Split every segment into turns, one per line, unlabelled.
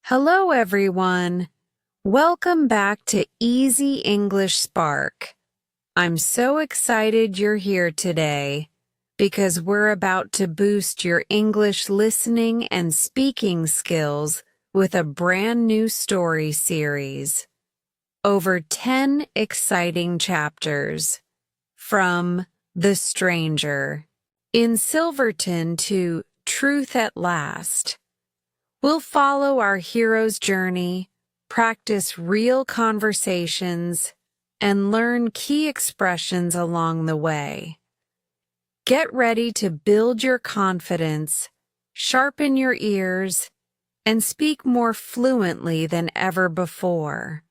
Hello, everyone. Welcome back to Easy English Spark. I'm so excited you're here today because we're about to boost your English listening and speaking skills with a brand new story series. Over 10 exciting chapters from The Stranger in Silverton to Truth at Last. We'll follow our hero's journey, practice real conversations, and learn key expressions along the way. Get ready to build your confidence, sharpen your ears, and speak more fluently than ever before.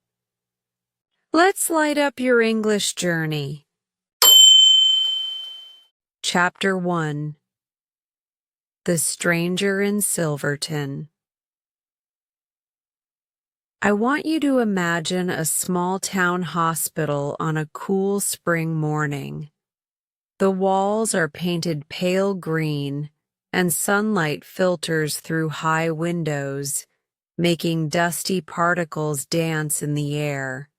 Let's light up your English journey. Chapter 1: The Stranger in Silverton. I want you to imagine a small-town hospital on a cool spring morning. The walls are painted pale green, and sunlight filters through high windows, making dusty particles dance in the air.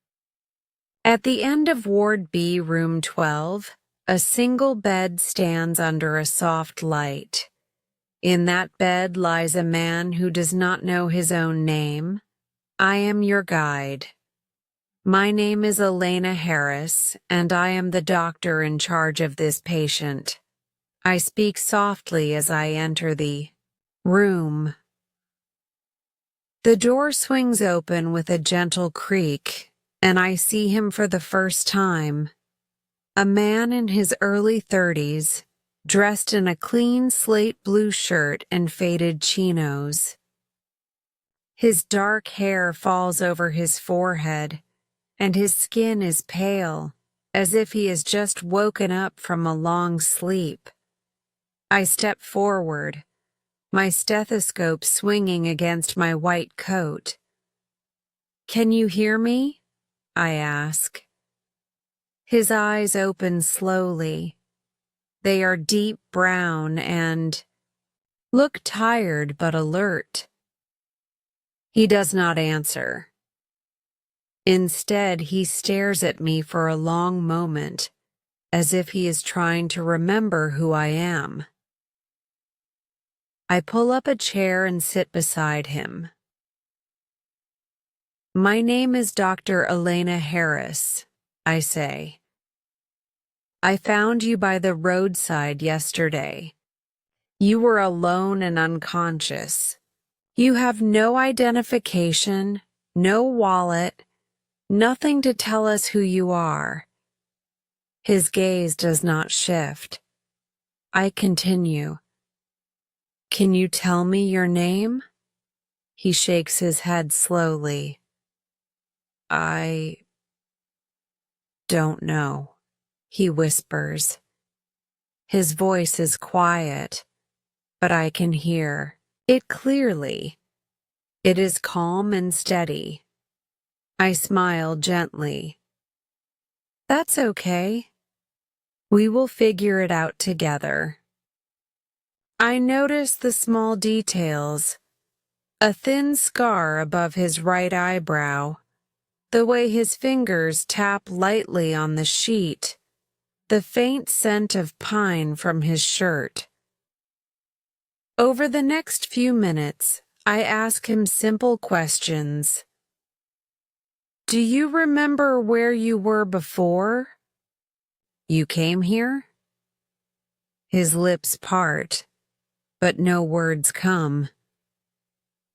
At the end of Ward B, Room 12, a single bed stands under a soft light. In that bed lies a man who does not know his own name. I am your guide. My name is Elena Harris, and I am the doctor in charge of this patient. I speak softly as I enter the room. The door swings open with a gentle creak, and I see him for the first time. A man in his early 30s, dressed in a clean slate blue shirt and faded chinos. His dark hair falls over his forehead, and his skin is pale, as if he has just woken up from a long sleep. I step forward, my stethoscope swinging against my white coat. "Can you hear me?" I ask. His eyes open slowly. They are deep brown and look tired but alert. He does not answer. Instead, he stares at me for a long moment, as if he is trying to remember who I am. I pull up a chair and sit beside him. "My name is Dr. Elena Harris," I say. "I found you by the roadside yesterday. You were alone and unconscious. You have no identification, no wallet, nothing to tell us who you are." His gaze does not shift. I continue. "Can you tell me your name?" He shakes his head slowly. "I don't know," he whispers. His voice is quiet, but I can hear it clearly. It is calm and steady. I smile gently. "That's okay. We will figure it out together." I notice the small details. A thin scar above his right eyebrow, the way his fingers tap lightly on the sheet, the faint scent of pine from his shirt. Over the next few minutes, I ask him simple questions. "Do you remember where you were before you came here?" His lips part, but no words come.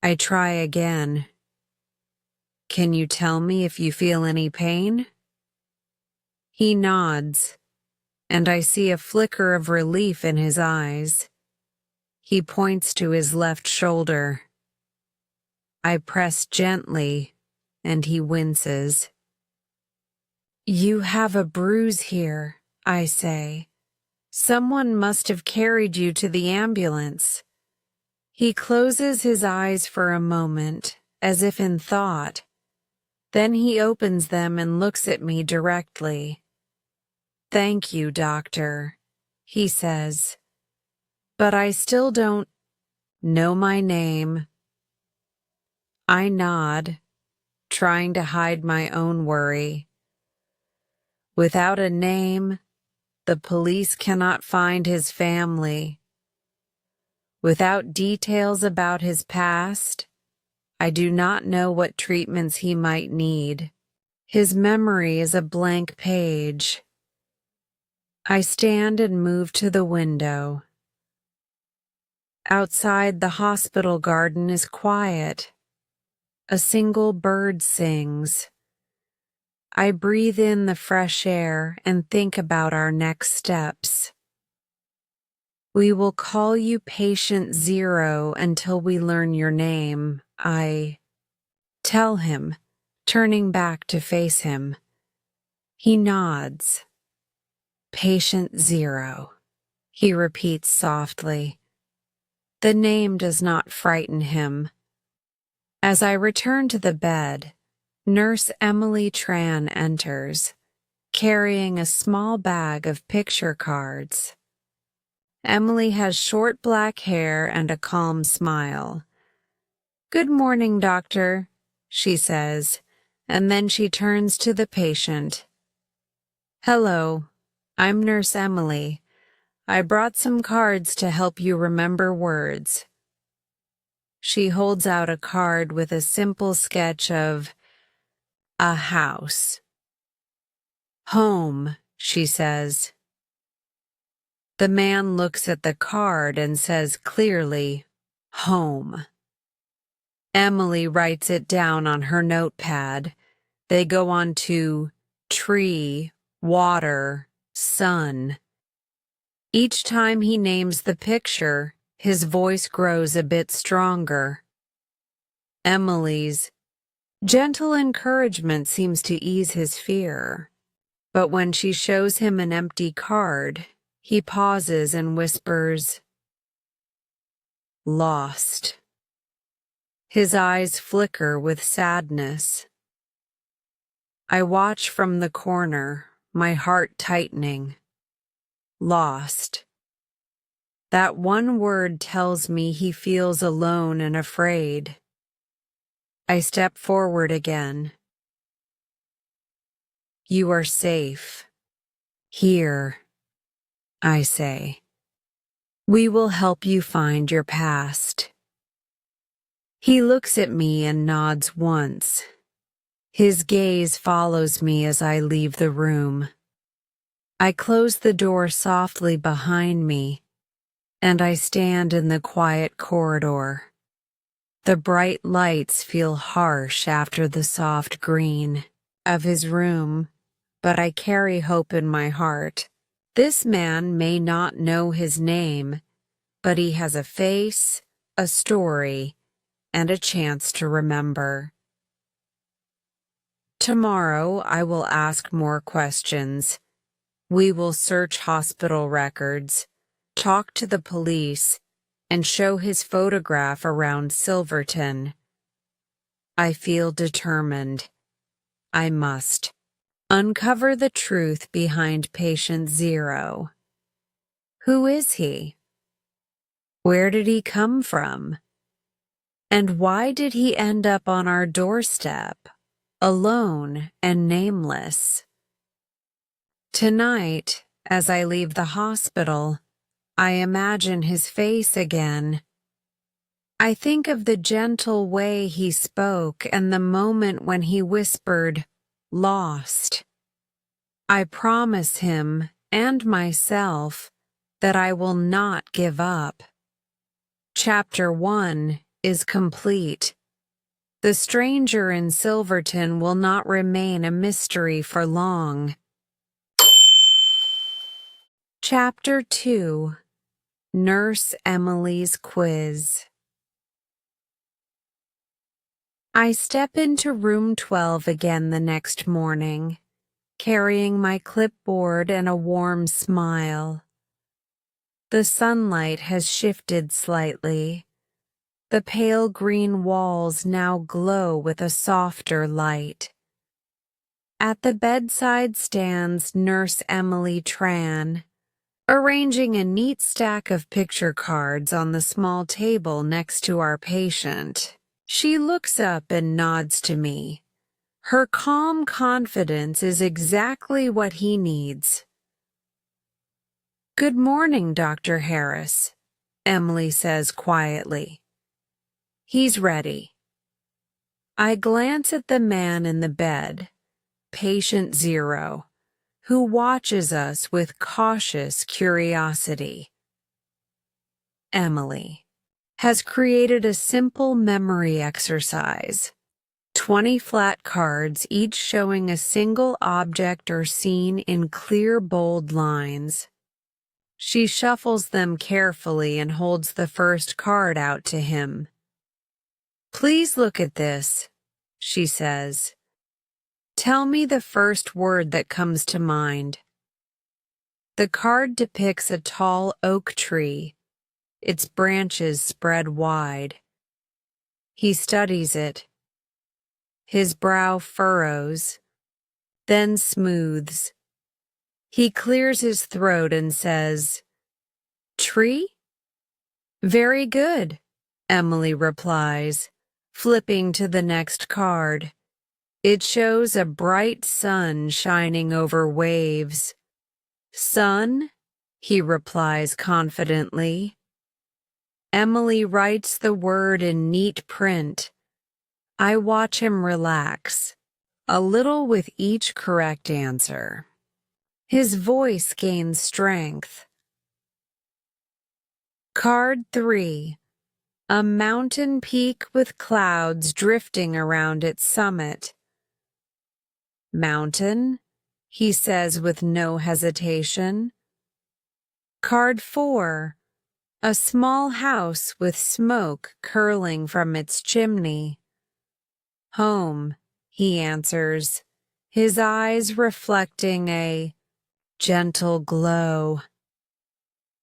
I try again. "Can you tell me if you feel any pain?" He nods, and I see a flicker of relief in his eyes. He points to his left shoulder. I press gently, and he winces. "You have a bruise here," I say. "Someone must have carried you to the ambulance." He closes his eyes for a moment, as if in thought. Then he opens them and looks at me directly. "Thank you, doctor," he says. "But I still don't know my name." I nod, trying to hide my own worry. Without a name, the police cannot find his family. Without details about his past, I do not know what treatments he might need. His memory is a blank page. I stand and move to the window. Outside, the hospital garden is quiet. A single bird sings. I breathe in the fresh air and think about our next steps. We will call you Patient Zero until we learn your name, I tell him, turning back to face him. He nods. Patient Zero, he repeats softly. The name does not frighten him. As I return to the bed, Nurse Emily Tran enters, carrying a small bag of picture cards. Emily has short black hair and a calm smile. "Good morning, doctor," she says, and then she turns to the patient. "Hello, I'm Nurse Emily. I brought some cards to help you remember words." She holds out a card with a simple sketch of a house. "Home," she says. The man looks at the card and says clearly, "Home." Emily writes it down on her notepad. They go on to tree, water, sun. Each time he names the picture, his voice grows a bit stronger. Emily's gentle encouragement seems to ease his fear. But when she shows him an empty card, he pauses and whispers, "Lost." His eyes flicker with sadness. I watch from the corner, my heart tightening. Lost. That one word tells me he feels alone and afraid. I step forward again. "You are safe. Here," I say. "We will help you find your past." He looks at me and nods once. His gaze follows me as I leave the room. I close the door softly behind me, and I stand in the quiet corridor. The bright lights feel harsh after the soft green of his room, but I carry hope in my heart. This man may not know his name, but he has a face, a story, and a chance to remember. Tomorrow I will ask more questions. We will search hospital records, talk to the police, and show his photograph around Silverton. I feel determined. I must uncover the truth behind Patient Zero. Who is he? Where did he come from? And why did he end up on our doorstep, alone and nameless? Tonight, as I leave the hospital, I imagine his face again. I think of the gentle way he spoke and the moment when he whispered, "Lost." I promise him and myself that I will not give up. Chapter 1 is complete. The stranger in Silverton will not remain a mystery for long. Chapter 2: Nurse Emily's Quiz. I step into room 12 again the next morning, carrying my clipboard and a warm smile. The sunlight has shifted slightly. The pale green walls now glow with a softer light. At the bedside stands Nurse Emily Tran, arranging a neat stack of picture cards on the small table next to our patient. She looks up and nods to me. Her calm confidence is exactly what he needs. "Good morning, Dr. Harris," Emily says quietly. He's ready. I glance at the man in the bed, patient zero, who watches us with cautious curiosity. Emily has created a simple memory exercise. 20 flat cards, each showing a single object or scene in clear, bold lines. She shuffles them carefully and holds the first card out to him. "Please look at this," she says. "Tell me the first word that comes to mind." The card depicts a tall oak tree, its branches spread wide. He studies it. His brow furrows, then smooths. He clears his throat and says, "Tree?" "Very good," Emily replies, flipping to the next card. It shows a bright sun shining over waves. "Sun?" he replies confidently. Emily writes the word in neat print. I watch him relax, a little with each correct answer. His voice gains strength. Card 3. A mountain peak with clouds drifting around its summit. "Mountain?" he says with no hesitation. Card 4. A small house with smoke curling from its chimney. "Home," he answers, his eyes reflecting a gentle glow.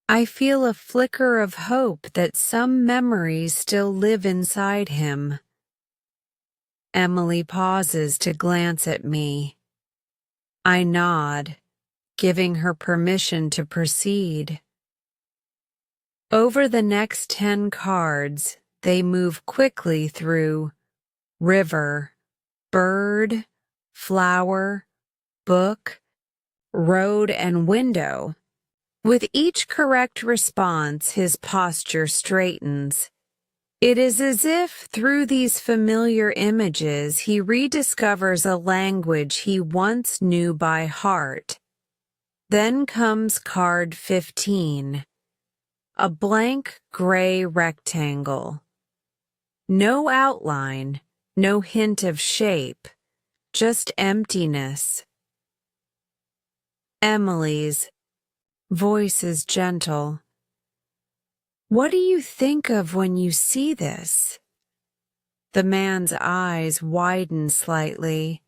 I feel a flicker of hope that some memories still live inside him. Emily pauses to glance at me. I nod, giving her permission to proceed. Over the next 10 cards, they move quickly through river, bird, flower, book, road, and window. With each correct response, his posture straightens. It is as if, through these familiar images, he rediscovers a language he once knew by heart. Then comes card 15, a blank gray rectangle. No outline, no hint of shape, just emptiness. Emily's voice is gentle. "What do you think of when you see this?" The man's eyes widen slightly.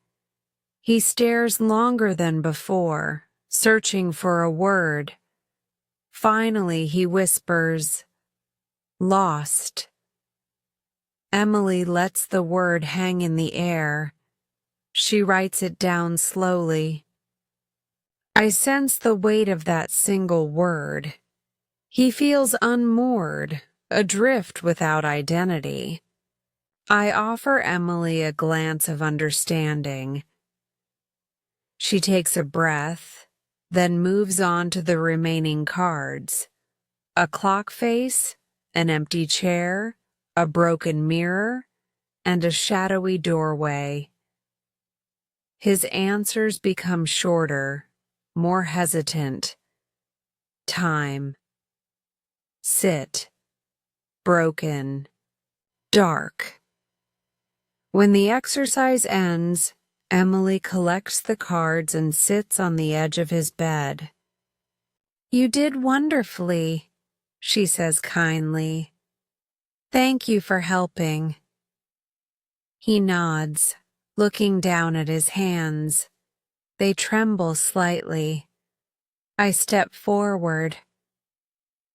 He stares longer than before, searching for a word. Finally, he whispers, "Lost." Emily lets the word hang in the air. She writes it down slowly. I sense the weight of that single word. He feels unmoored, adrift without identity. I offer Emily a glance of understanding. She takes a breath, then moves on to the remaining cards. A clock face, an empty chair, a broken mirror, and a shadowy doorway. His answers become shorter, more hesitant. Time. Sit. Broken. Dark. When the exercise ends, Emily collects the cards and sits on the edge of his bed. "You did wonderfully," she says kindly. "Thank you for helping." He nods, looking down at his hands. They tremble slightly. I step forward.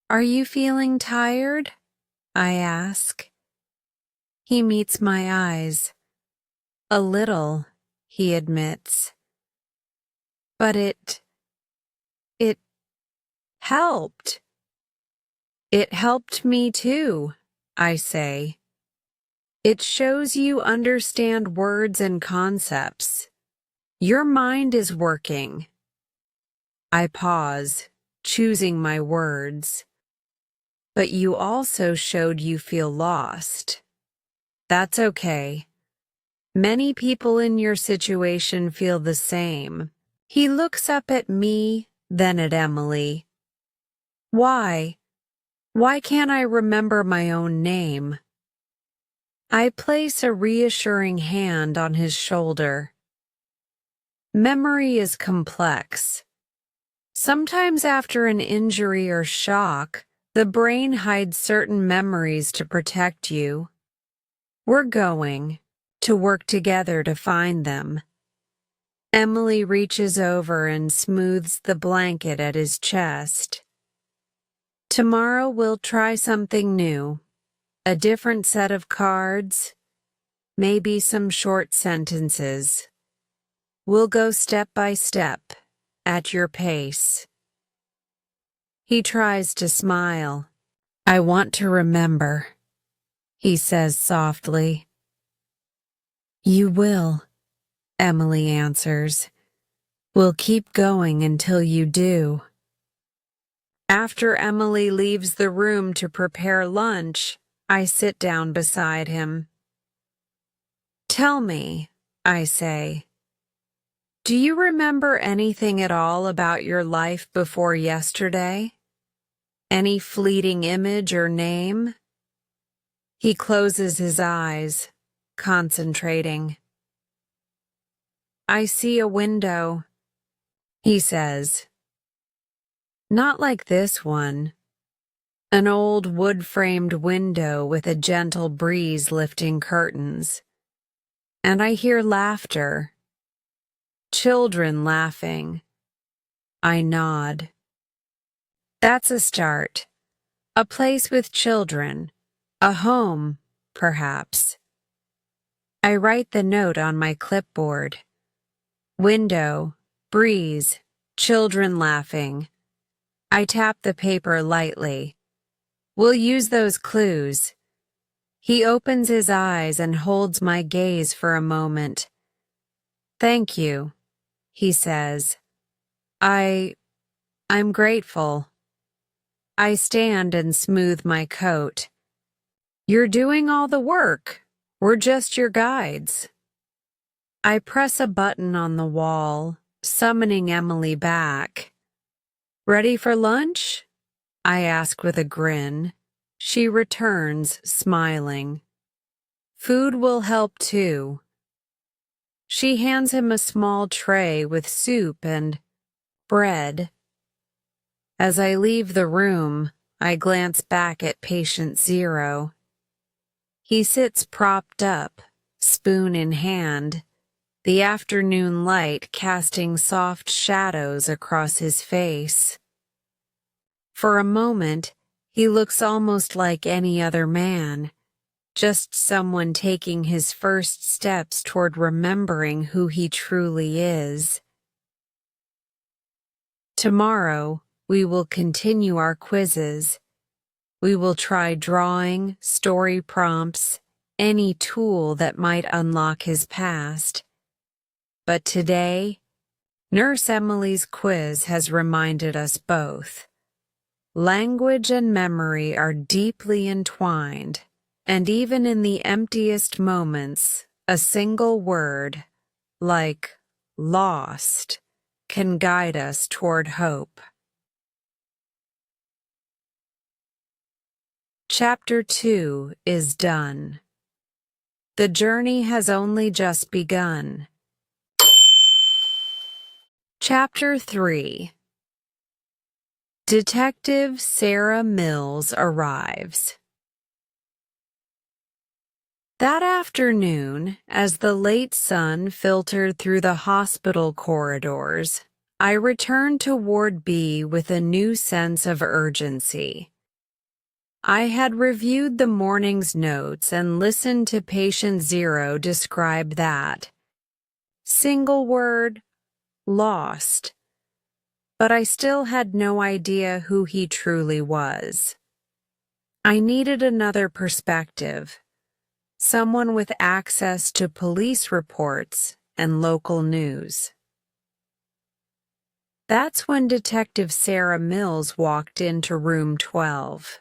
"Are you feeling tired?" I ask. He meets my eyes. "A little," he admits. "But it helped." "It helped me too," I say. It shows you understand words and concepts. Your mind is working. I pause, choosing my words. But you also showed you feel lost. That's okay. Many people in your situation feel the same. He looks up at me, then at Emily. Why? Why can't I remember my own name? I place a reassuring hand on his shoulder. Memory is complex. Sometimes after an injury or shock, the brain hides certain memories to protect you. We're going to work together to find them. Emily reaches over and smooths the blanket at his chest. Tomorrow we'll try something new. A different set of cards, maybe some short sentences. We'll go step by step, at your pace. He tries to smile. I want to remember, he says softly. You will, Emily answers. We'll keep going until you do. After Emily leaves the room to prepare lunch, I sit down beside him. Tell me, I say, do you remember anything at all about your life before yesterday? Any fleeting image or name? He closes his eyes, concentrating. I see a window, he says. Not like this one. An old wood-framed window with a gentle breeze lifting curtains. And I hear laughter. Children laughing. I nod. That's a start. A place with children. A home, perhaps. I write the note on my clipboard. Window, breeze, children laughing. I tap the paper lightly. We'll use those clues. He opens his eyes and holds my gaze for a moment. Thank you, he says. I'm grateful. I stand and smooth my coat. You're doing all the work. We're just your guides. I press a button on the wall, summoning Emily back. Ready for lunch? I ask with a grin. She returns, smiling. Food will help too. She hands him a small tray with soup and bread. As I leave the room, I glance back at patient zero. He sits propped up, spoon in hand, the afternoon light casting soft shadows across his face. For a moment, he looks almost like any other man, just someone taking his first steps toward remembering who he truly is. Tomorrow, we will continue our quizzes. We will try drawing, story prompts, any tool that might unlock his past. But today, Nurse Emily's quiz has reminded us both. Language and memory are deeply entwined, and even in the emptiest moments, a single word, like lost, can guide us toward hope. Chapter 2 is done. The journey has only just begun. Chapter 3. Detective Sara Mills arrives. That afternoon, as the late sun filtered through the hospital corridors, I returned to Ward B with a new sense of urgency. I had reviewed the morning's notes and listened to patient zero describe that. Single word, lost. But I still had no idea who he truly was. I needed another perspective. someone with access to police reports and local news. That's when Detective Sara Mills walked into room 12.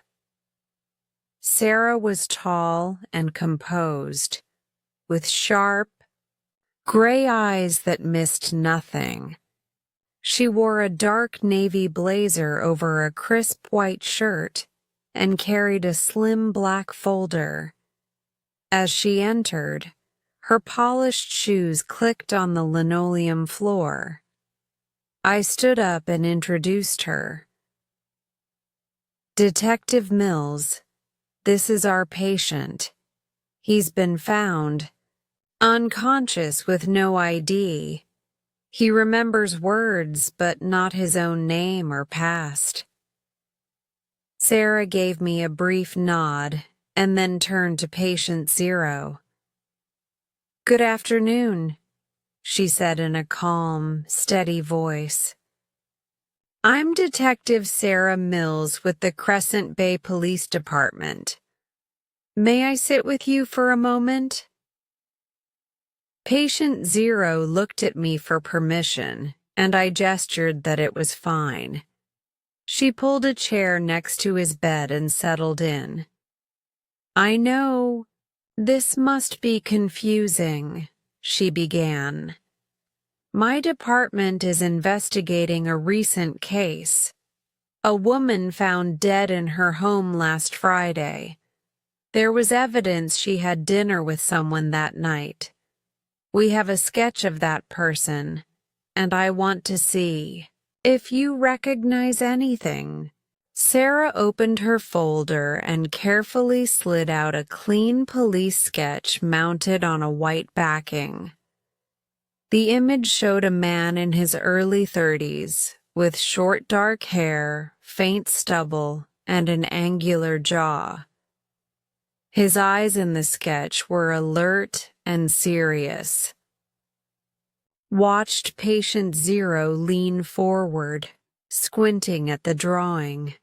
Sara was tall and composed, with sharp, gray eyes that missed nothing. She wore a dark navy blazer over a crisp white shirt and carried a slim black folder. As she entered, her polished shoes clicked on the linoleum floor. I stood up and introduced her. "Detective Mills, this is our patient. He's been found unconscious with no ID. He remembers words but not his own name or past." Sara gave me a brief nod and then turned to patient 0. "Good afternoon," she said in a calm, steady voice. "I'm Detective Sara Mills with the Crescent Bay Police Department. May I sit with you for a moment?" Patient 0 looked at me for permission, and I gestured that it was fine. She pulled a chair next to his bed and settled in. "I know this must be confusing," she began. "My department is investigating a recent case. A woman found dead in her home last Friday. There was evidence she had dinner with someone that night. We have a sketch of that person, and I want to see if you recognize anything." Sara opened her folder and carefully slid out a clean police sketch mounted on a white backing. The image showed a man in his early 30s, with short dark hair, faint stubble, and an angular jaw. His eyes in the sketch were alert and serious. Watched patient 0 lean forward, squinting at the drawing.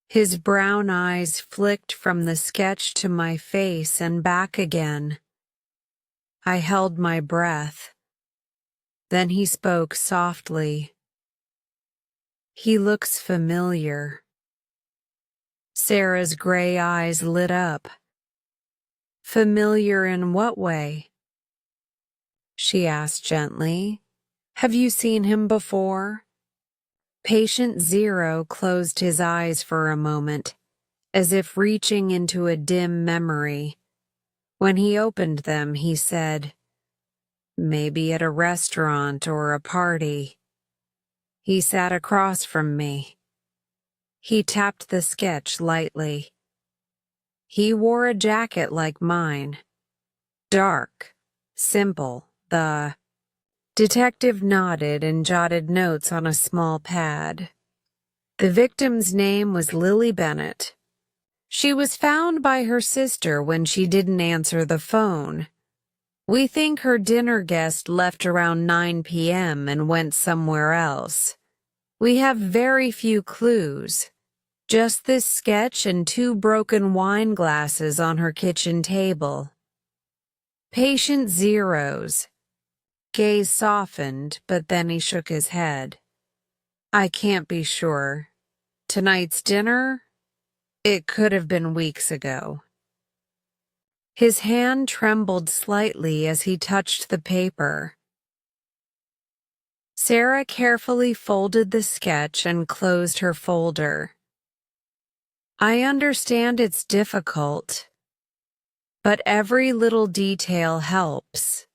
His brown eyes flicked from the sketch to my face and back again. I held my breath. Then he spoke softly. "He looks familiar." Sara's gray eyes lit up. "Familiar in what way?" she asked gently. "Have you seen him before?" Patient 0 closed his eyes for a moment, as if reaching into a dim memory. When he opened them, he said, "Maybe at a restaurant or a party. He sat across from me." He tapped the sketch lightly. "He wore a jacket like mine. Dark, simple. The detective nodded and jotted notes on a small pad. The victim's name was Lily Bennett. She was found by her sister when she didn't answer the phone. We think her dinner guest left around 9 p.m. and went somewhere else. We have very few clues. Just this sketch and 2 broken wine glasses on her kitchen table." Patient 0's gaze softened, but then he shook his head. "I can't be sure. Tonight's dinner? It could have been weeks ago." His hand trembled slightly as he touched the paper. Sara carefully folded the sketch and closed her folder. "I understand it's difficult, but every little detail helps.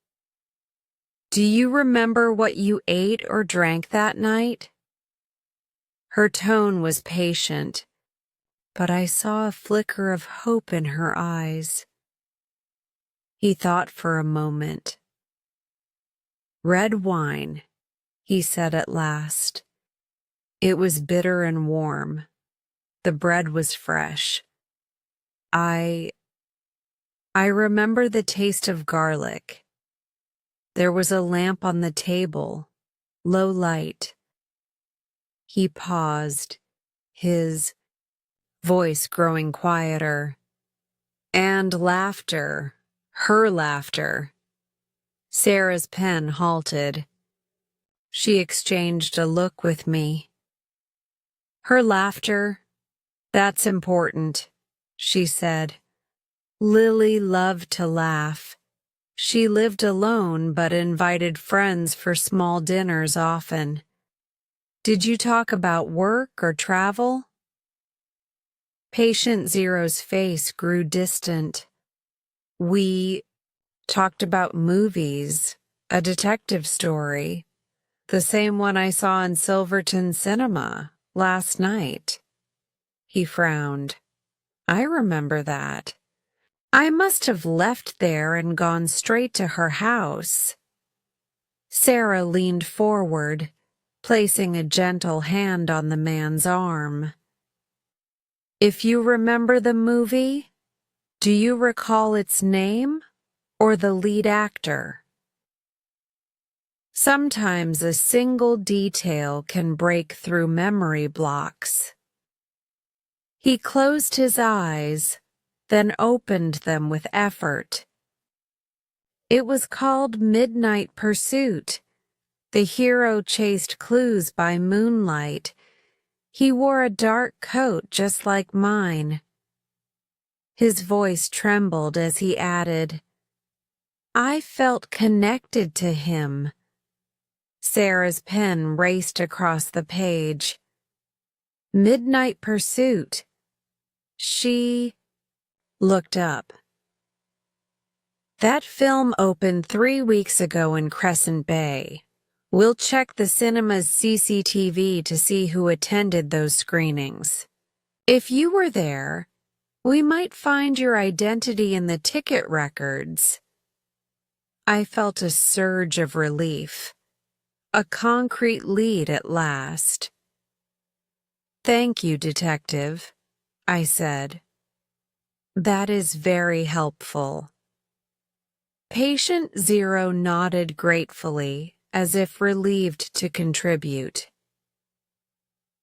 Do you remember what you ate or drank that night?" Her tone was patient, but I saw a flicker of hope in her eyes. He thought for a moment. "Red wine," he said at last. "It was bitter and warm. The bread was fresh. I remember the taste of garlic. There was a lamp on the table, low light." He paused, his voice growing quieter. And laughter, her laughter. Sarah's pen halted. She exchanged a look with me. Her laughter, that's important, she said. Lily loved to laugh. She lived alone but invited friends for small dinners often. Did you talk about work or travel? Patient Zero's face grew distant. We talked about movies, a detective story, the same one I saw in Silverton Cinema last night. He frowned. I remember that. I must have left there and gone straight to her house. Sara leaned forward, placing a gentle hand on the man's arm. If you remember the movie, do you recall its name or the lead actor? Sometimes a single detail can break through memory blocks. He closed his eyes, then opened them with effort. It was called Midnight Pursuit. The hero chased clues by moonlight. He wore a dark coat just like mine. His voice trembled as he added, I felt connected to him. Sarah's pen raced across the page. Midnight Pursuit. She looked up. That film opened 3 weeks ago in Crescent Bay. We'll check the cinema's CCTV to see who attended those screenings. If you were there, we might find your identity in the ticket records. I felt a surge of relief. A concrete lead at last. Thank you, Detective, I said. That is very helpful. Patient Zero nodded gratefully, as if relieved to contribute.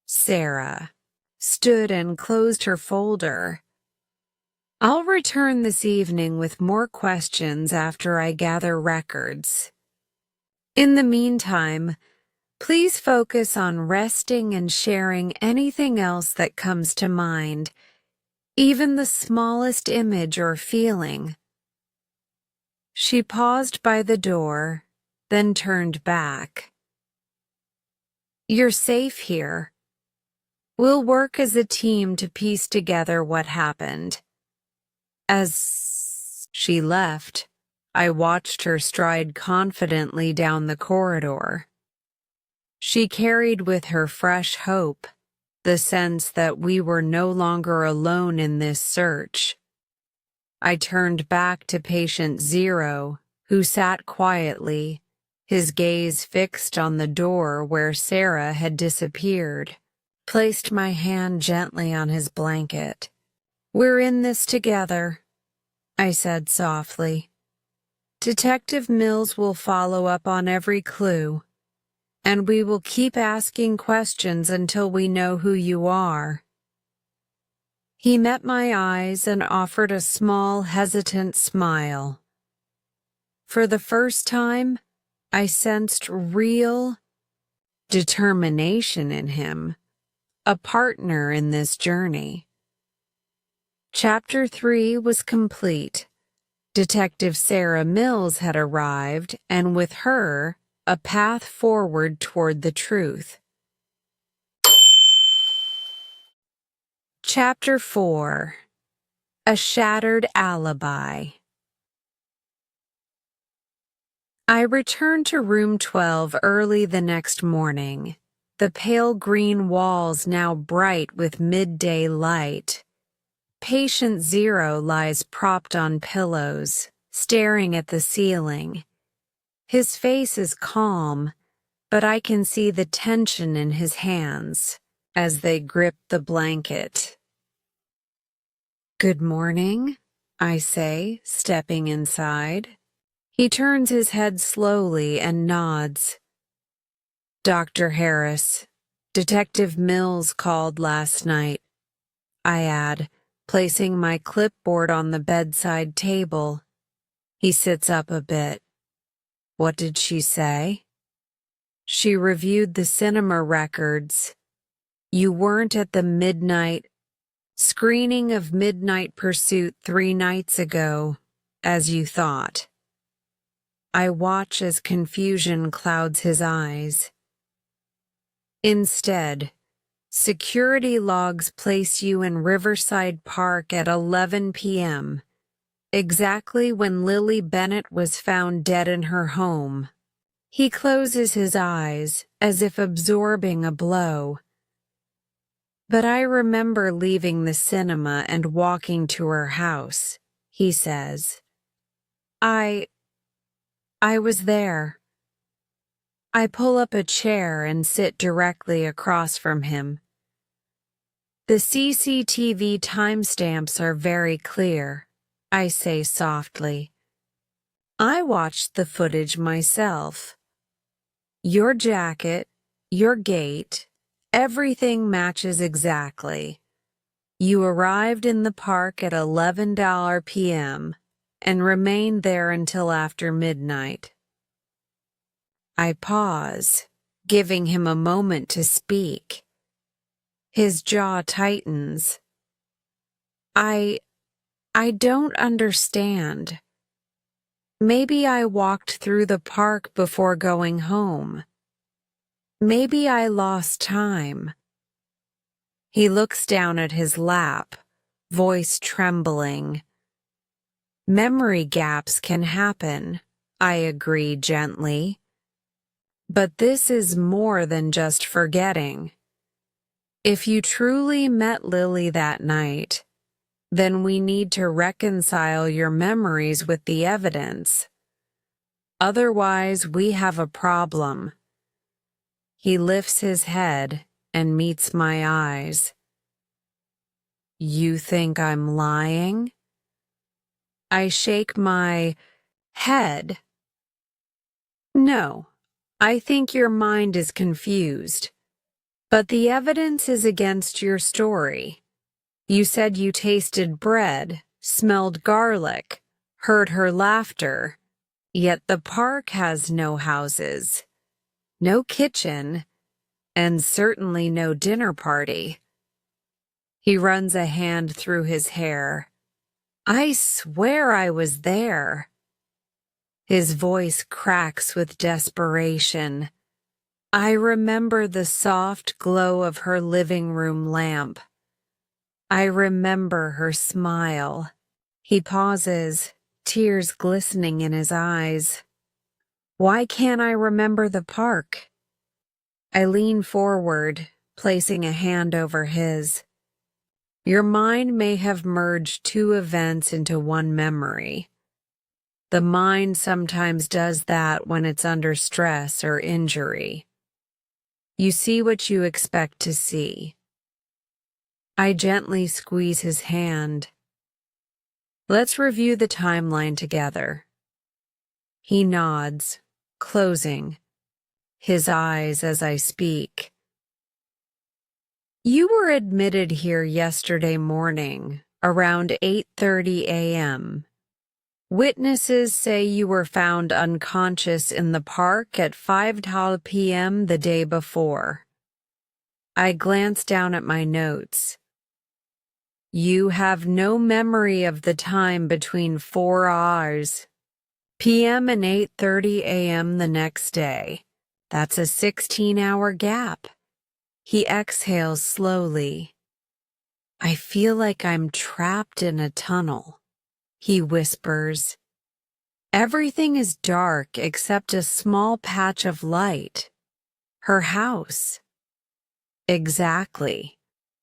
Sara stood and closed her folder. I'll return this evening with more questions after I gather records. In the meantime, please focus on resting and sharing anything else that comes to mind, even the smallest image or feeling. She paused by the door, then turned back. You're safe here. We'll work as a team to piece together what happened. As she left, I watched her stride confidently down the corridor. She carried with her fresh hope, the sense that we were no longer alone in this search. I turned back to Patient Zero, who sat quietly, his gaze fixed on the door where Sara had disappeared. Placed my hand gently on his blanket. We're in this together, I said softly. Detective Mills will follow up on every clue, and we will keep asking questions until we know who you are. He met my eyes and offered a small, hesitant smile. For the first time, I sensed real determination in him, a partner in this journey. Chapter 3 was complete. Detective Sara Mills had arrived, and with her, a path forward toward the truth. Chapter 4. A Shattered Alibi. I returned to room 12 early the next morning, the pale green walls now bright with midday light. Patient Zero lies propped on pillows, staring at the ceiling. His face is calm, but I can see the tension in his hands as they grip the blanket. Good morning, I say, stepping inside. He turns his head slowly and nods. Dr. Harris, Detective Mills called last night. I add, placing my clipboard on the bedside table. He sits up a bit. What did she say? She reviewed the cinema records. You weren't at the midnight screening of Midnight Pursuit 3 nights ago, as you thought. I watch as confusion clouds his eyes. Instead, security logs place you in Riverside Park at 11 p.m., exactly when Lily Bennett was found dead in her home. He closes his eyes, as if absorbing a blow. But I remember leaving the cinema and walking to her house, he says. I was there. I pull up a chair and sit directly across from him. The CCTV timestamps are very clear, I say softly. I watched the footage myself. Your jacket, your gait, everything matches exactly. You arrived in the park at 11 p.m. and remained there until after midnight. I pause, giving him a moment to speak. His jaw tightens. I don't understand. Maybe I walked through the park before going home. Maybe I lost time. He looks down at his lap, voice trembling. Memory gaps can happen, I agree gently. But this is more than just forgetting. If you truly met Lily that night, then we need to reconcile your memories with the evidence. Otherwise, we have a problem. He lifts his head and meets my eyes. You think I'm lying? I shake my head. No, I think your mind is confused. But the evidence is against your story. You said you tasted bread, smelled garlic, heard her laughter, yet the park has no houses, no kitchen, and certainly no dinner party. He runs a hand through his hair. I swear I was there. His voice cracks with desperation. I remember the soft glow of her living room lamp. I remember her smile. He pauses, tears glistening in his eyes. Why can't I remember the park? I lean forward, placing a hand over his. Your mind may have merged 2 events into one memory. The mind sometimes does that when it's under stress or injury. You see what you expect to see. I gently squeeze his hand. Let's review the timeline together. He nods, closing his eyes as I speak. You were admitted here yesterday morning, around 8:30 a.m. Witnesses say you were found unconscious in the park at 5 p.m. the day before. I glance down at my notes. You have no memory of the time between 4 p.m. and 8:30 a.m. the next day. That's a 16-hour gap. He exhales slowly. I feel like I'm trapped in a tunnel. He whispers. Everything is dark except a small patch of light. Her house. Exactly,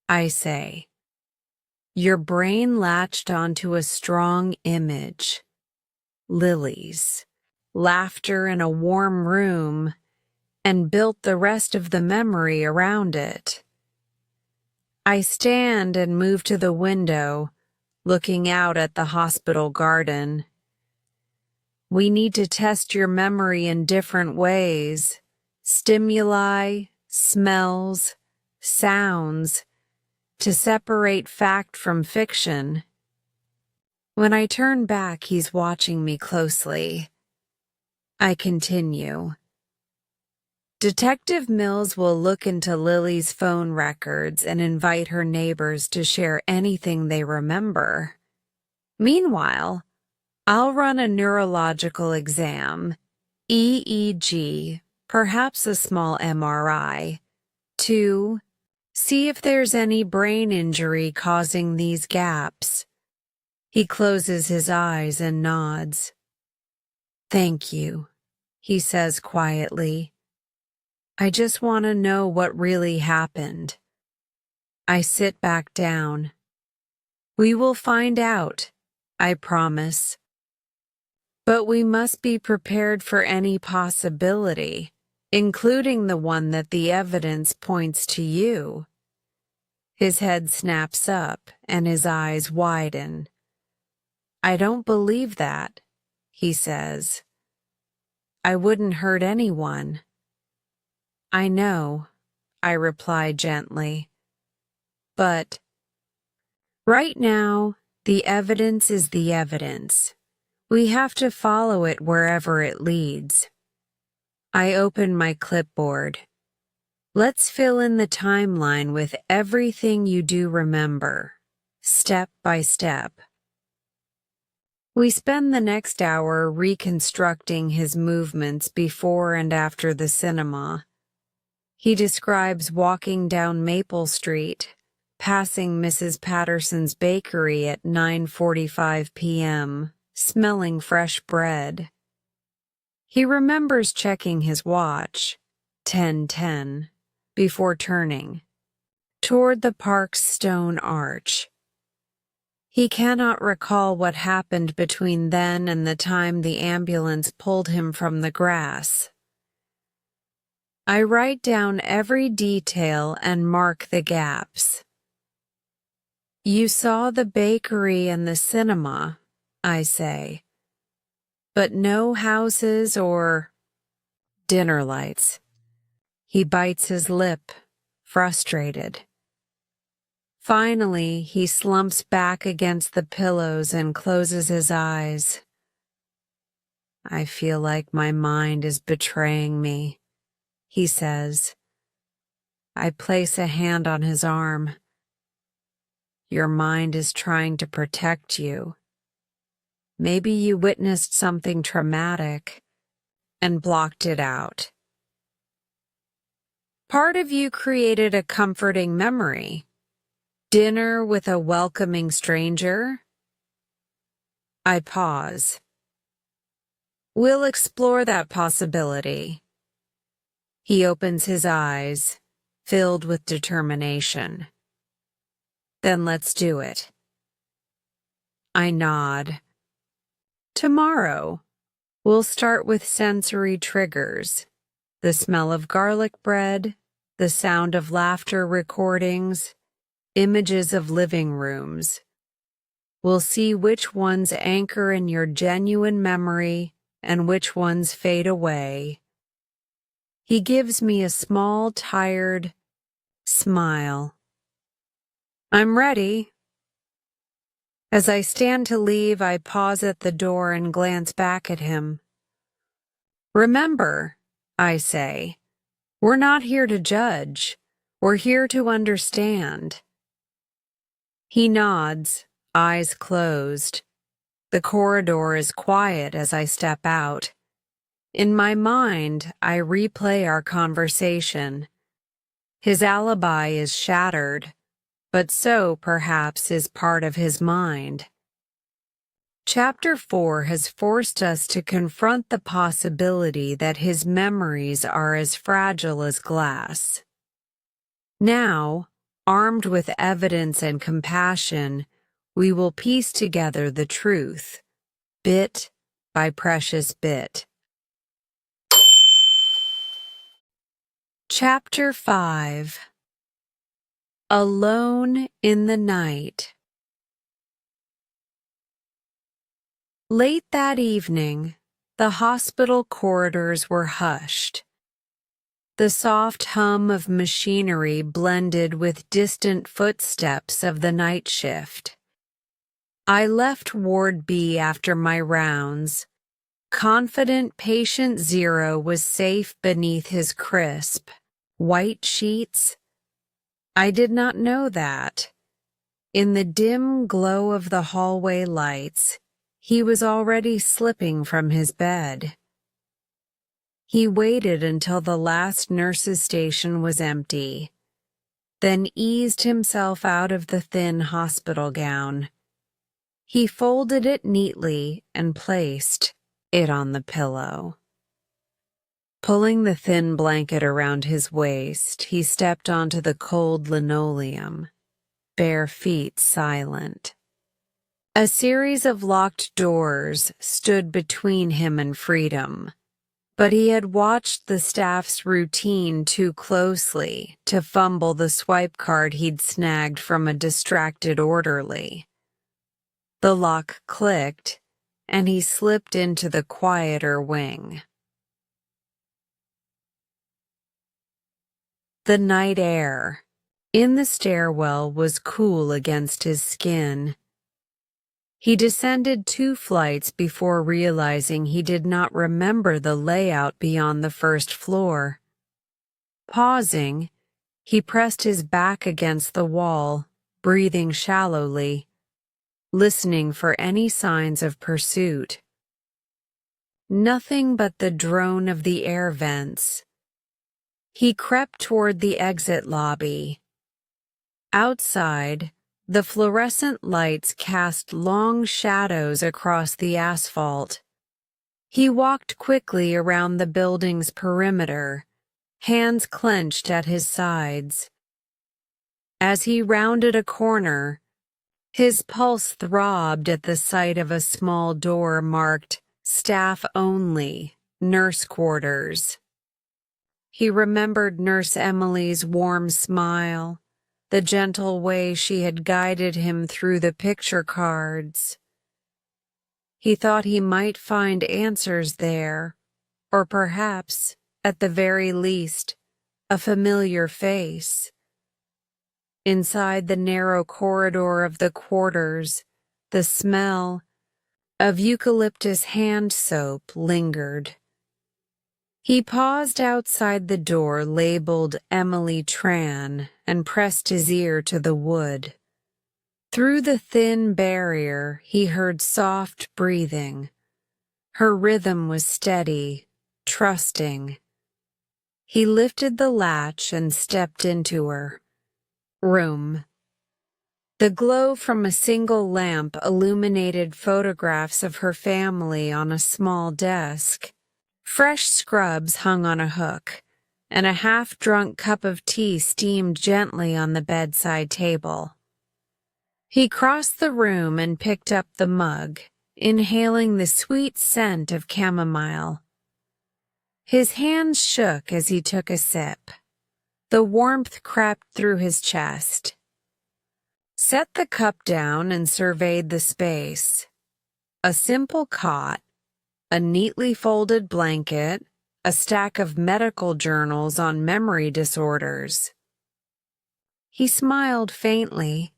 I say. Your brain latched onto a strong image. Lily's. Laughter in a warm room, and built the rest of the memory around it. I stand and move to the window, looking out at the hospital garden. We need to test your memory in different ways. Stimuli, smells, sounds. to separate fact from fiction. When I turn back, he's watching me closely. I continue. Detective Mills will look into Lily's phone records and invite her neighbors to share anything they remember. Meanwhile, I'll run a neurological exam, EEG, perhaps a small MRI, to see if there's any brain injury causing these gaps. He closes his eyes and nods. Thank you, he says quietly. I just want to know what really happened. I sit back down. We will find out, I promise. But we must be prepared for any possibility, including the one that the evidence points to you. His head snaps up and his eyes widen. I don't believe that, he says. I wouldn't hurt anyone. I know, I reply gently. But right now, the evidence is the evidence. We have to follow it wherever it leads. I open my clipboard. Let's fill in the timeline with everything you do remember, step by step. We spend the next hour reconstructing his movements before and after the cinema. He describes walking down Maple Street, passing Mrs. Patterson's bakery at 9:45 p.m., smelling fresh bread. He remembers checking his watch, 10:10, before turning toward the park's stone arch. He cannot recall what happened between then and the time the ambulance pulled him from the grass. I write down every detail and mark the gaps. You saw the bakery and the cinema, I say, but no houses or dinner lights. He bites his lip, frustrated. Finally, he slumps back against the pillows and closes his eyes. I feel like my mind is betraying me, he says. I place a hand on his arm. Your mind is trying to protect you. Maybe you witnessed something traumatic and blocked it out. Part of you created a comforting memory. Dinner with a welcoming stranger? I pause. We'll explore that possibility. He opens his eyes, filled with determination. Then let's do it. I nod. Tomorrow, we'll start with sensory triggers. The smell of garlic bread, the sound of laughter recordings, images of living rooms. We'll see which ones anchor in your genuine memory and which ones fade away. He gives me a small, tired smile. I'm ready. As I stand to leave, I pause at the door and glance back at him. Remember, I say, we're not here to judge. We're here to understand. He nods, eyes closed. The corridor is quiet as I step out. In my mind, I replay our conversation. His alibi is shattered, but so, perhaps, is part of his mind. Chapter 4 has forced us to confront the possibility that his memories are as fragile as glass. Now, armed with evidence and compassion, we will piece together the truth, bit by precious bit. Chapter 5. Alone in the Night. Late that evening, the hospital corridors were hushed. The soft hum of machinery blended with distant footsteps of the night shift. I left Ward B after my rounds. Confident patient 0 was safe beneath his crisp, white sheets. I did not know that. In the dim glow of the hallway lights, he was already slipping from his bed. He waited until the last nurse's station was empty, then eased himself out of the thin hospital gown. He folded it neatly and placed it on the pillow. Pulling the thin blanket around his waist, he stepped onto the cold linoleum, bare feet silent. A series of locked doors stood between him and freedom, but he had watched the staff's routine too closely to fumble the swipe card he'd snagged from a distracted orderly. The lock clicked, and he slipped into the quieter wing. The night air in the stairwell was cool against his skin. He descended 2 flights before realizing he did not remember the layout beyond the first floor. Pausing, he pressed his back against the wall, breathing shallowly, listening for any signs of pursuit. Nothing but the drone of the air vents. He crept toward the exit lobby. Outside, the fluorescent lights cast long shadows across the asphalt. He walked quickly around the building's perimeter, hands clenched at his sides. As he rounded a corner, his pulse throbbed at the sight of a small door marked "Staff Only, Nurse Quarters." He remembered Nurse Emily's warm smile, the gentle way she had guided him through the picture cards. He thought he might find answers there, or perhaps, at the very least, a familiar face. Inside the narrow corridor of the quarters, the smell of eucalyptus hand soap lingered. He paused outside the door labeled Emily Tran and pressed his ear to the wood. Through the thin barrier, he heard soft breathing. Her rhythm was steady, trusting. He lifted the latch and stepped into her room. The glow from a single lamp illuminated photographs of her family on a small desk. Fresh scrubs hung on a hook, and a half-drunk cup of tea steamed gently on the bedside table. He crossed the room and picked up the mug, inhaling the sweet scent of chamomile. His hands shook as he took a sip. The warmth crept through his chest. Set the cup down and surveyed the space. A simple cot, a neatly folded blanket, a stack of medical journals on memory disorders. He smiled faintly.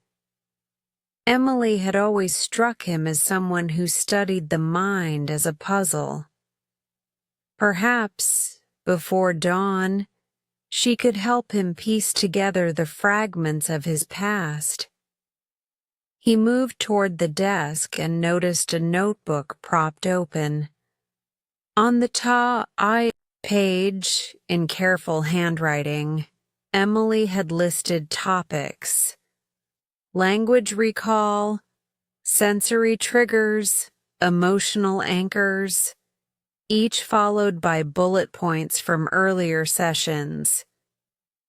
Emily had always struck him as someone who studied the mind as a puzzle. Perhaps, before dawn, she could help him piece together the fragments of his past. He moved toward the desk and noticed a notebook propped open. On the top page, in careful handwriting, Emily had listed topics: language recall, sensory triggers, emotional anchors, each followed by bullet points from earlier sessions.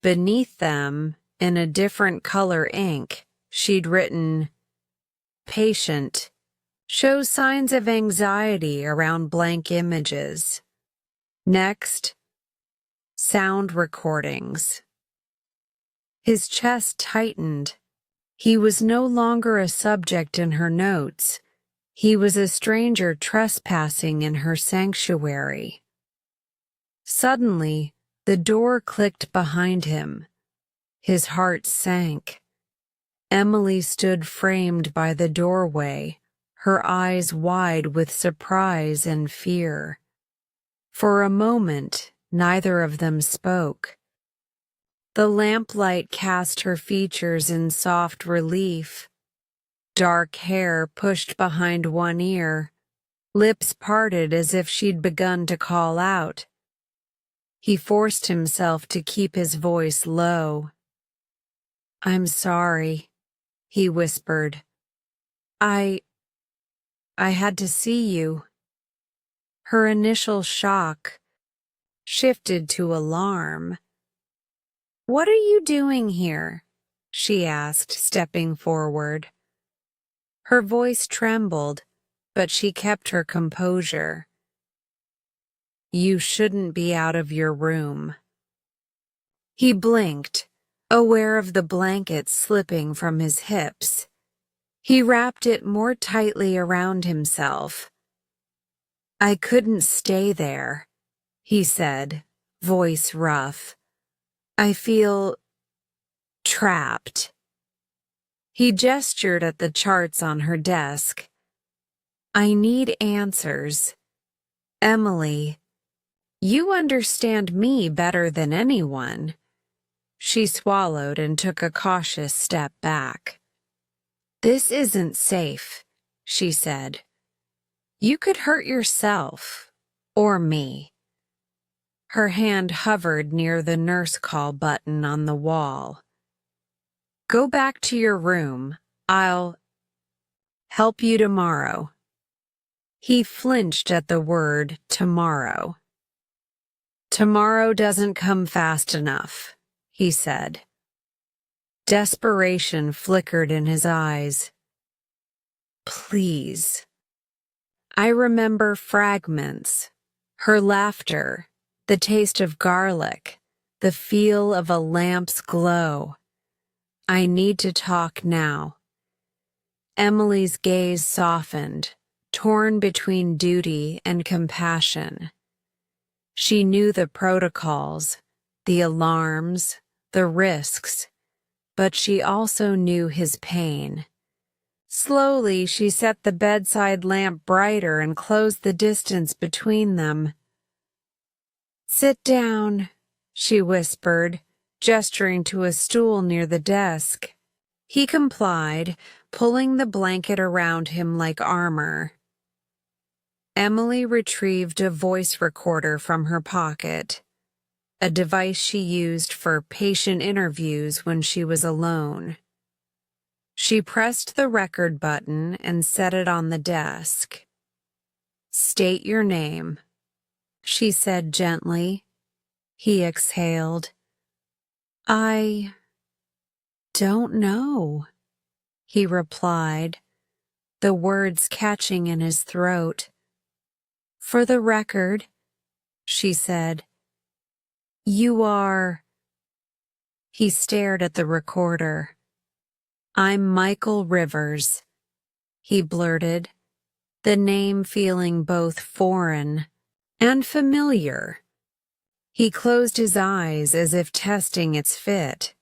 Beneath them, in a different color ink, she'd written, "Patient shows signs of anxiety around blank images." Next, sound recordings. His chest tightened. He was no longer a subject in her notes. He was a stranger trespassing in her sanctuary. Suddenly, The door clicked behind him. His heart sank. Emily stood framed by the doorway, her eyes wide with surprise and fear. For a moment, neither of them spoke. The lamplight cast her features in soft relief. Dark hair pushed behind one ear, lips parted as if she'd begun to call out. He forced himself to keep his voice low. "I'm sorry," he whispered. I had to see you." Her initial shock shifted to alarm. "What are you doing here?" she asked, stepping forward. Her voice trembled, but she kept her composure. "You shouldn't be out of your room." He blinked, aware of the blanket slipping from his hips. He wrapped it more tightly around himself. "I couldn't stay there," he said, voice rough. "I feel trapped." He gestured at the charts on her desk. "I need answers. Emily, you understand me better than anyone." She swallowed and took a cautious step back. "This isn't safe," she said. "You could hurt yourself, or me." Her hand hovered near the nurse call button on the wall. "Go back to your room. I'll help you tomorrow." He flinched at the word tomorrow. "Tomorrow doesn't come fast enough," he said. Desperation flickered in his eyes. "Please." I remember fragments, her laughter, the taste of garlic, the feel of a lamp's glow. "I need to talk now." Emily's gaze softened, torn between duty and compassion. She knew the protocols, the alarms, the risks, but she also knew his pain. Slowly, she set the bedside lamp brighter and closed the distance between them. "Sit down," she whispered, gesturing to a stool near the desk. He complied, pulling the blanket around him like armor. Emily retrieved a voice recorder from her pocket, a device she used for patient interviews when she was alone. She pressed the record button and set it on the desk. "State your name," she said gently. He exhaled. "I don't know," he replied, the words catching in his throat. "For the record," she said, "you are—" He stared at the recorder. "I'm Michael Rivers," he blurted, the name feeling both foreign and familiar. He closed his eyes as if testing its fit.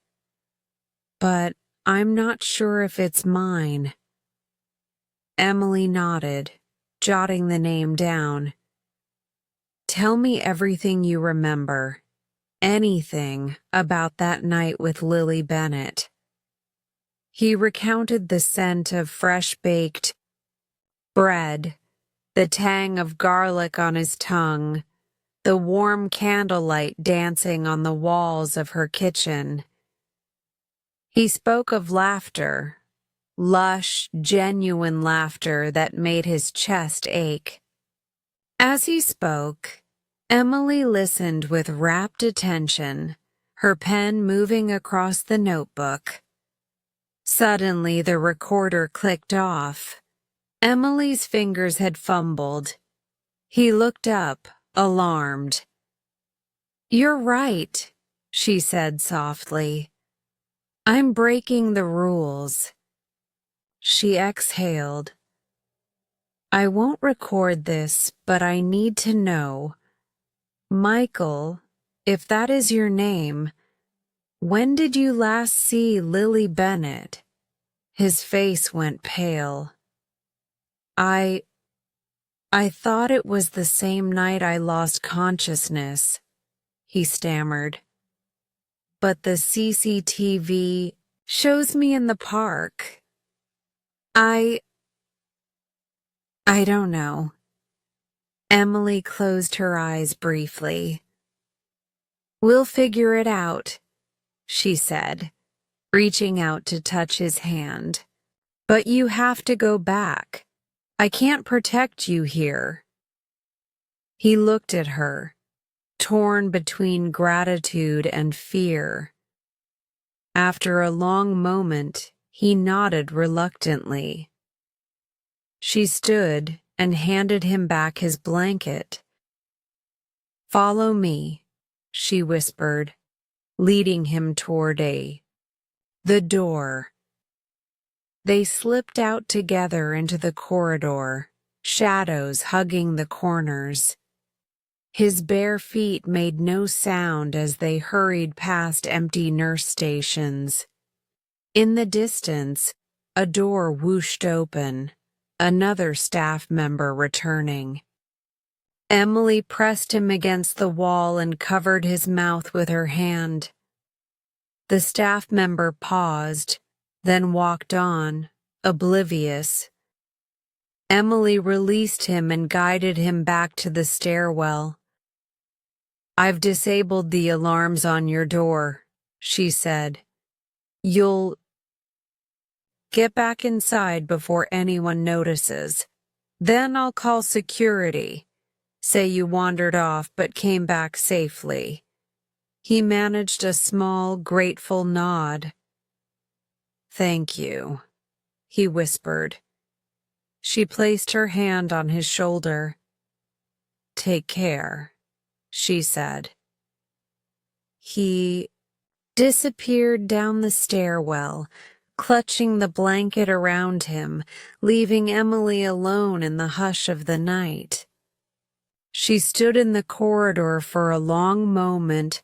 "But I'm not sure if it's mine." Emily nodded, jotting the name down. "Tell me everything you remember, anything about that night with Lily Bennett." He recounted the scent of fresh-baked bread, the tang of garlic on his tongue, the warm candlelight dancing on the walls of her kitchen. He spoke of laughter, lush, genuine laughter that made his chest ache. As he spoke, Emily listened with rapt attention, her pen moving across the notebook. Suddenly, the recorder clicked off. Emily's fingers had fumbled. He looked up, alarmed. "You're right," she said softly. "I'm breaking the rules." She exhaled. "I won't record this, but I need to know. Michael, if that is your name, when did you last see Lily Bennett? His face went pale. I thought it was the same night I lost consciousness, he stammered. But the CCTV shows me in the park. I don't know. Emily closed her eyes briefly. We'll figure it out, she said, reaching out to touch his hand. But you have to go back. I can't protect you here. He looked at her, torn between gratitude and fear. After a long moment, he nodded reluctantly. She stood and handed him back his blanket. Follow me, she whispered, leading him toward the door. They slipped out together into the corridor, shadows hugging the corners. His bare feet made no sound as they hurried past empty nurse stations. In the distance, a door whooshed open, another staff member returning. Emily pressed him against the wall and covered his mouth with her hand. The staff member paused, then walked on, oblivious. Emily released him and guided him back to the stairwell. I've disabled the alarms on your door, she said. You'll get back inside before anyone notices. Then I'll call security. Say you wandered off but came back safely. He managed a small, grateful nod. Thank you, he whispered. She placed her hand on his shoulder. Take care, she said. He disappeared down the stairwell, clutching the blanket around him, leaving Emily alone in the hush of the night. She stood in the corridor for a long moment,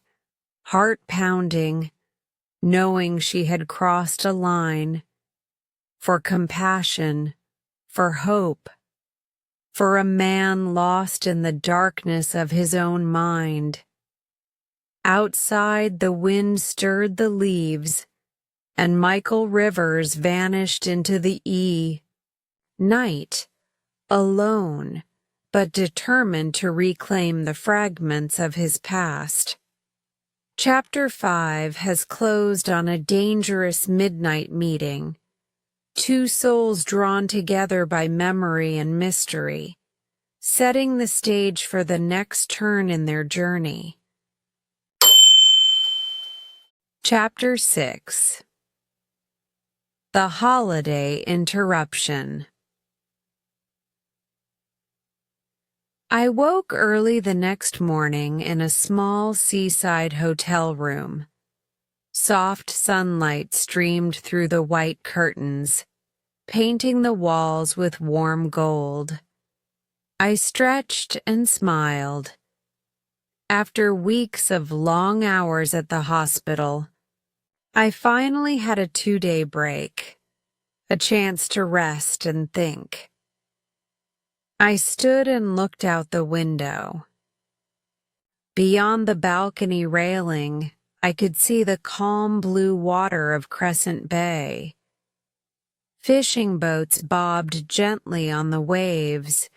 heart pounding, knowing she had crossed a line for compassion, for hope, for a man lost in the darkness of his own mind. Outside, the wind stirred the leaves, and Michael Rivers vanished into the night, alone, but determined to reclaim the fragments of his past. Chapter 5 has closed on a dangerous midnight meeting, two souls drawn together by memory and mystery, setting the stage for the next turn in their journey. Chapter 6. The Holiday Interruption. I woke early the next morning in a small seaside hotel room. Soft sunlight streamed through the white curtains, painting the walls with warm gold. I stretched and smiled. After weeks of long hours at the hospital, I finally had a 2-day break, a chance to rest and think. I stood and looked out the window. Beyond the balcony railing, I could see the calm blue water of Crescent Bay. Fishing boats bobbed gently on the waves,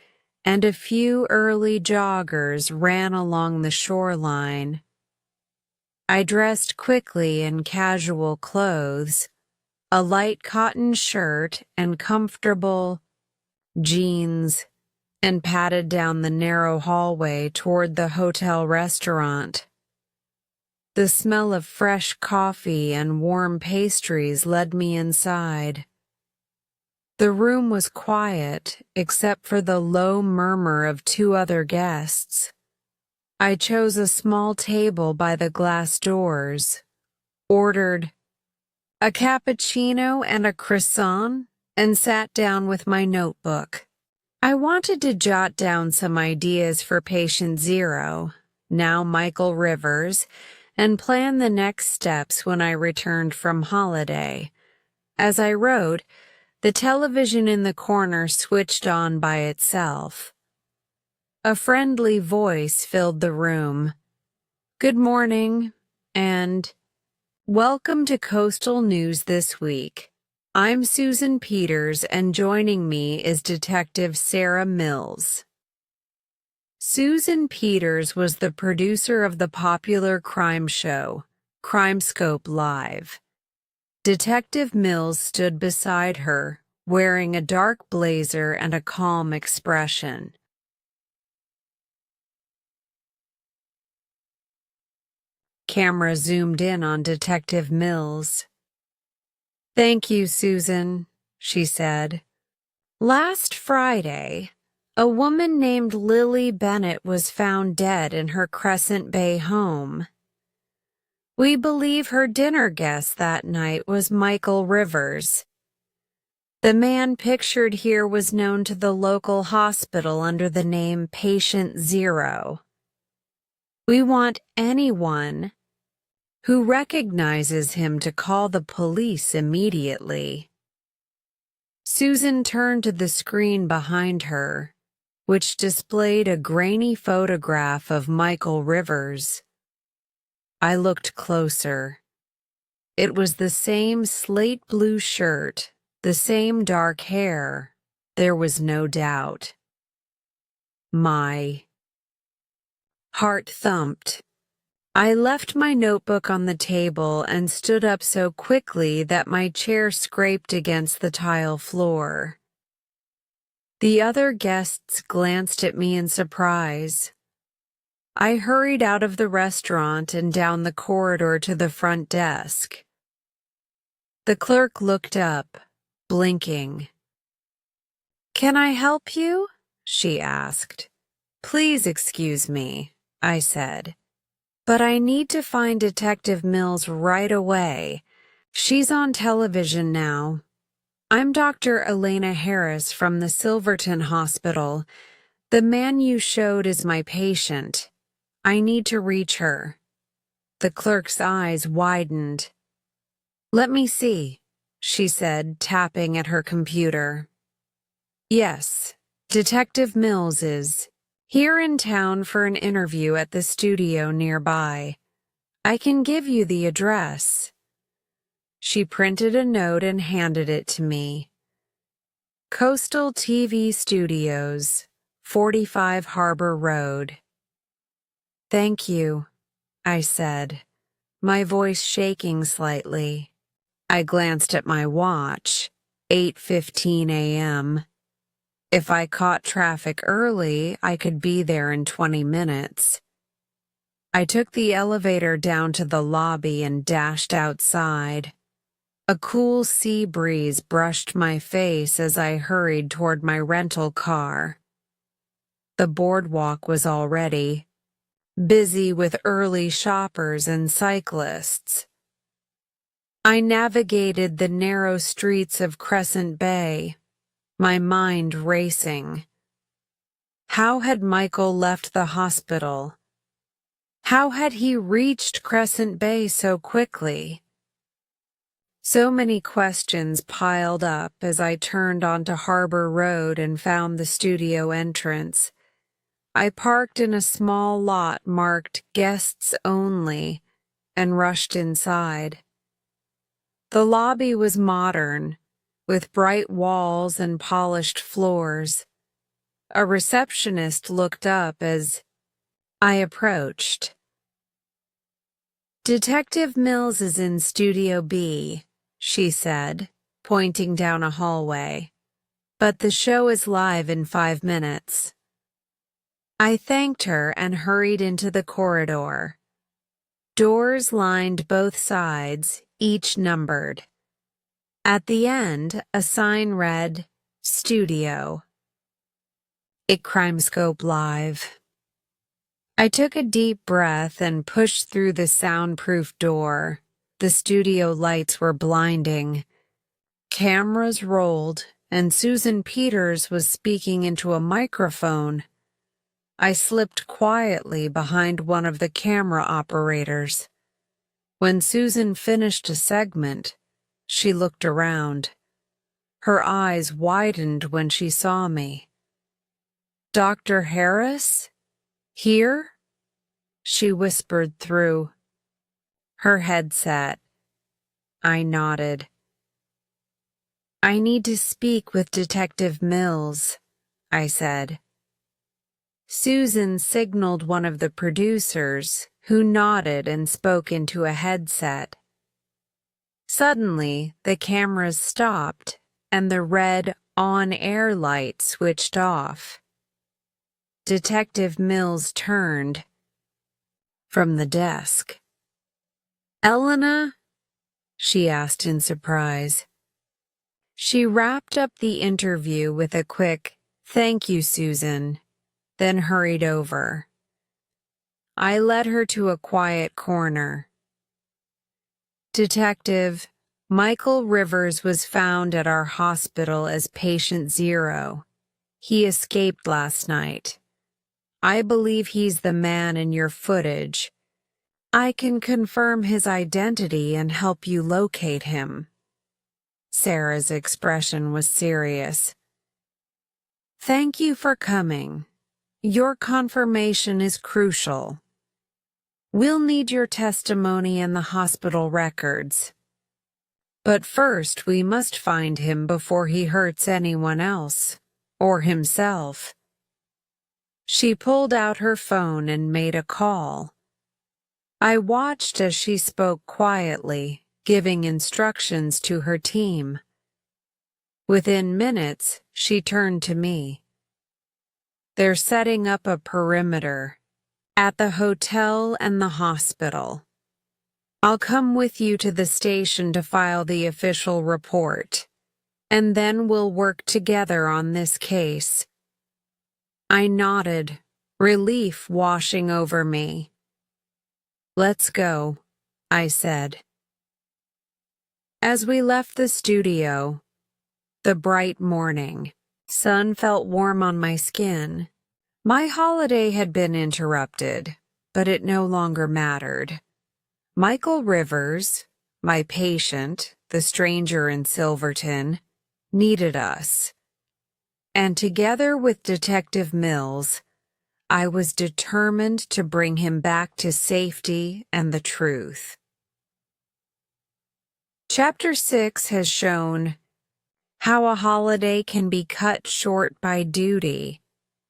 and a few early joggers ran along the shoreline. I dressed quickly in casual clothes, a light cotton shirt and comfortable jeans, and padded down the narrow hallway toward the hotel restaurant. The smell of fresh coffee and warm pastries led me inside. The room was quiet, except for the low murmur of 2 other guests. I chose a small table by the glass doors, ordered a cappuccino and a croissant, and sat down with my notebook. I wanted to jot down some ideas for patient 0, now Michael Rivers, and plan the next steps when I returned from holiday. As I wrote, the television in the corner switched on by itself. A friendly voice filled the room. "Good morning," and "Welcome to Coastal News This Week. I'm Susan Peters, and joining me is Detective Sara Mills." Susan Peters was the producer of the popular crime show, CrimeScope Live. Detective Mills stood beside her, wearing a dark blazer and a calm expression. Camera zoomed in on Detective Mills. "Thank you, Susan," she said. "Last Friday, a woman named Lily Bennett was found dead in her Crescent Bay home. We believe her dinner guest that night was Michael Rivers. The man pictured here was known to the local hospital under the name Patient Zero. We want anyone who recognizes him to call the police immediately." Susan turned to the screen behind her, which displayed a grainy photograph of Michael Rivers. I looked closer. It was the same slate blue shirt, the same dark hair. There was no doubt. My heart thumped. I left my notebook on the table and stood up so quickly that my chair scraped against the tile floor. The other guests glanced at me in surprise. I hurried out of the restaurant and down the corridor to the front desk. The clerk looked up, blinking. "Can I help you?" she asked. "Please excuse me," I said. "But I need to find Detective Mills right away. She's on television now. I'm Dr. Elena Harris from the Silverton Hospital. The man you showed is my patient. I need to reach her." The clerk's eyes widened. "Let me see," she said, tapping at her computer. "Yes, Detective Mills is here in town for an interview at the studio nearby. I can give you the address." She printed a note and handed it to me. "Coastal TV Studios, 45 Harbor Road." "Thank you," I said, my voice shaking slightly. I glanced at my watch, 8:15 a.m. If I caught traffic early, I could be there in 20 minutes. I took the elevator down to the lobby and dashed outside. A cool sea breeze brushed my face as I hurried toward my rental car. The boardwalk was already busy with early shoppers and cyclists. I navigated the narrow streets of Crescent Bay, my mind racing. How had Michael left the hospital? How had he reached Crescent Bay so quickly? So many questions piled up as I turned onto Harbor Road and found the studio entrance. I parked in a small lot marked Guests Only and rushed inside. The lobby was modern, with bright walls and polished floors. A receptionist looked up as I approached. "Detective Mills is in Studio B," she said, pointing down a hallway. "But the show is live in 5 minutes." I thanked her and hurried into the corridor. Doors lined both sides, each numbered. At the end, a sign read, "Studio." It CrimeScope Live. I took a deep breath and pushed through the soundproof door. The studio lights were blinding. Cameras rolled, and Susan Peters was speaking into a microphone. I slipped quietly behind one of the camera operators. When Susan finished a segment, she looked around. Her eyes widened when she saw me. "Dr. Harris? Here?" she whispered through her headset. I nodded. "I need to speak with Detective Mills," I said. Susan signaled one of the producers, who nodded and spoke into a headset. Suddenly, the cameras stopped and the red on-air light switched off. Detective Mills turned from the desk. "Elena?" she asked in surprise. She wrapped up the interview with a quick, "Thank you, Susan," then hurried over. I led her to a quiet corner. "Detective, Michael Rivers was found at our hospital as patient 0. He escaped last night. I believe he's the man in your footage. I can confirm his identity and help you locate him." Sarah's expression was serious. "Thank you for coming. Your confirmation is crucial. We'll need your testimony and the hospital records. But first, we must find him before he hurts anyone else, or himself." She pulled out her phone and made a call. I watched as she spoke quietly, giving instructions to her team. Within minutes, she turned to me. "They're setting up a perimeter at the hotel and the hospital. I'll come with you to the station to file the official report, and then we'll work together on this case." I nodded, relief washing over me. "Let's go," I said. As we left the studio, the bright morning sun felt warm on my skin. My holiday had been interrupted, but it no longer mattered. Michael Rivers, my patient, the stranger in Silverton, needed us. And together with Detective Mills, I was determined to bring him back to safety and the truth. Chapter 6 has shown how a holiday can be cut short by duty,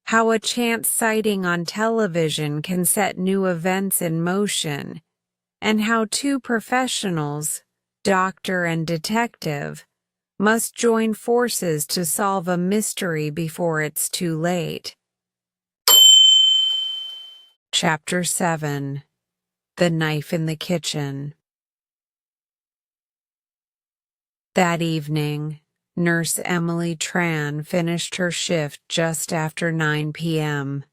how a chance sighting on television can set new events in motion, and how two professionals, doctor and detective, must join forces to solve a mystery before it's too late. Chapter 7: The Knife in the Kitchen. That evening, Nurse Emily Tran finished her shift just after 9 p.m.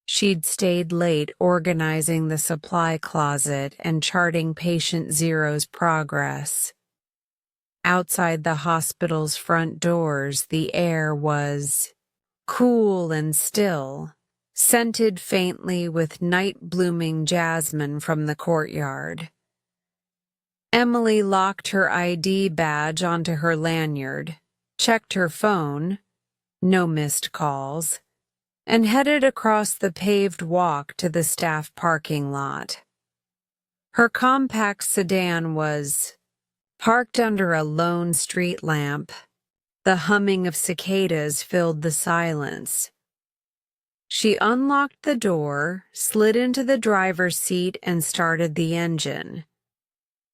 She'd stayed late organizing the supply closet and charting patient 0's progress. Outside the hospital's front doors, the air was cool and still, scented faintly with night-blooming jasmine from the courtyard. Emily locked her ID badge onto her lanyard, checked her phone, no missed calls, and headed across the paved walk to the staff parking lot. Her compact sedan was parked under a lone street lamp. The humming of cicadas filled the silence. She unlocked the door, slid into the driver's seat, and started the engine.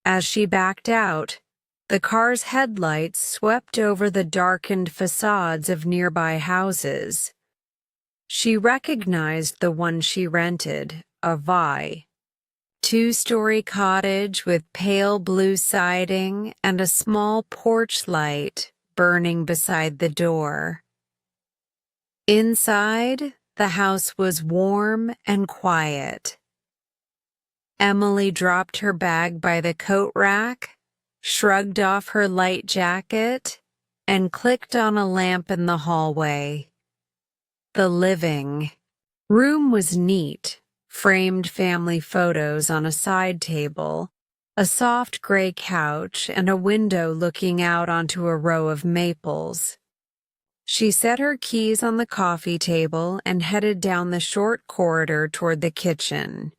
As she backed out, the car's headlights swept over the darkened facades of nearby houses. She recognized the one she rented, a two-story cottage with pale blue siding and a small porch light burning beside the door. Inside, the house was warm and quiet. Emily dropped her bag by the coat rack, shrugged off her light jacket, and clicked on a lamp in the hallway. The living Room was neat, framed family photos on a side table, a soft gray couch, and a window looking out onto a row of maples. She set her keys on the coffee table and headed down the short corridor toward the kitchen.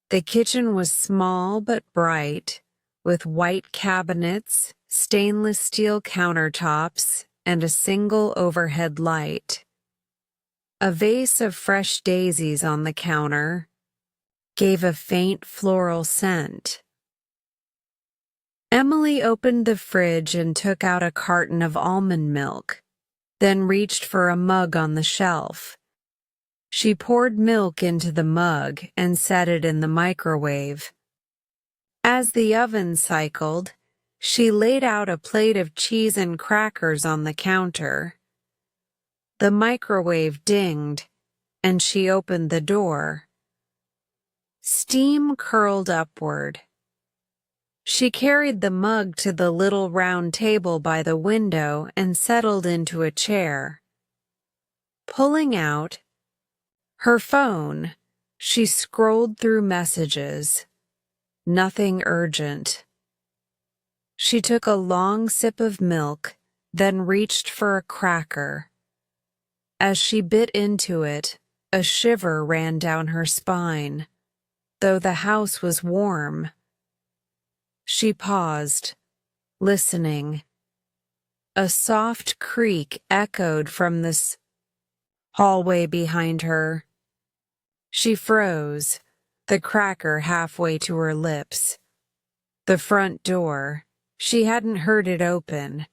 The kitchen was small but bright, with white cabinets, stainless steel countertops, and a single overhead light. A vase of fresh daisies on the counter gave a faint floral scent. Emily opened the fridge and took out a carton of almond milk, then reached for a mug on the shelf. She poured milk into the mug and set it in the microwave. As the oven cycled, she laid out a plate of cheese and crackers on the counter. The microwave dinged, and she opened the door. Steam curled upward. She carried the mug to the little round table by the window and settled into a chair. Pulling out her phone, she scrolled through messages. Nothing urgent. She took a long sip of milk, then reached for a cracker. As she bit into it, a shiver ran down her spine, though the house was warm. She paused, listening. A soft creak echoed from the hallway behind her. She froze, the cracker halfway to her lips. The front door. She hadn't heard it open.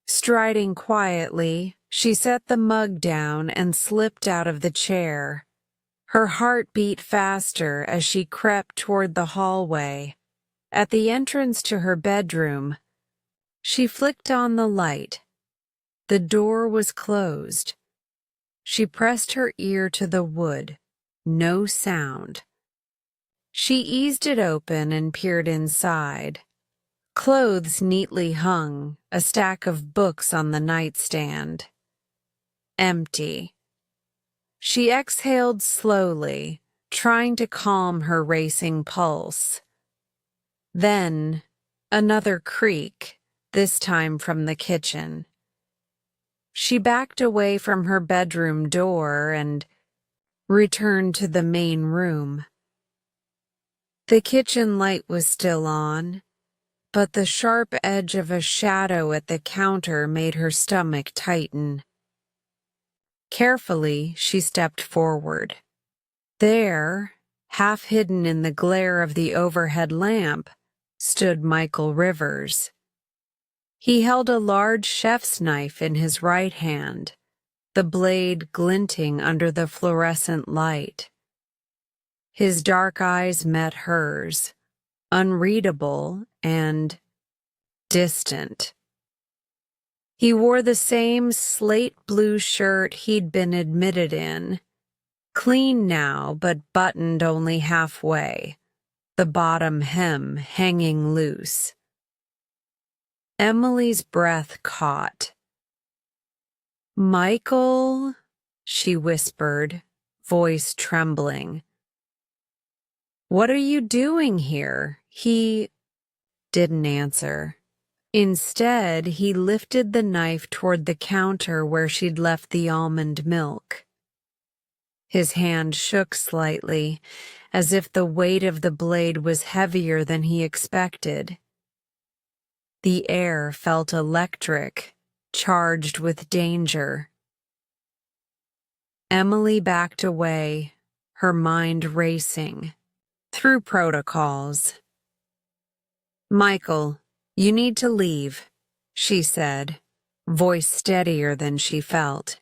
Striding quietly, she set the mug down and slipped out of the chair. Her heart beat faster as she crept toward the hallway. At the entrance to her bedroom, she flicked on the light. The door was closed. She pressed her ear to the wood. No sound. She eased it open and peered inside. Clothes neatly hung, a stack of books on the nightstand. Empty. She exhaled slowly, trying to calm her racing pulse. Then, another creak, this time from the kitchen. She backed away from her bedroom door and returned to the main room. The kitchen light was still on, but the sharp edge of a shadow at the counter made her stomach tighten. Carefully, she stepped forward. There, half hidden in the glare of the overhead lamp, stood Michael Rivers. He held a large chef's knife in his right hand, the blade glinting under the fluorescent light. His dark eyes met hers, unreadable and distant. He wore the same slate blue shirt he'd been admitted in, clean now but buttoned only halfway, the bottom hem hanging loose. Emily's breath caught. "Michael," she whispered, voice trembling. "What are you doing here?" He didn't answer. Instead, he lifted the knife toward the counter where she'd left the almond milk. His hand shook slightly, as if the weight of the blade was heavier than he expected. The air felt electric, charged with danger. Emily backed away, her mind racing, through protocols. "Michael, you need to leave," she said, voice steadier than she felt.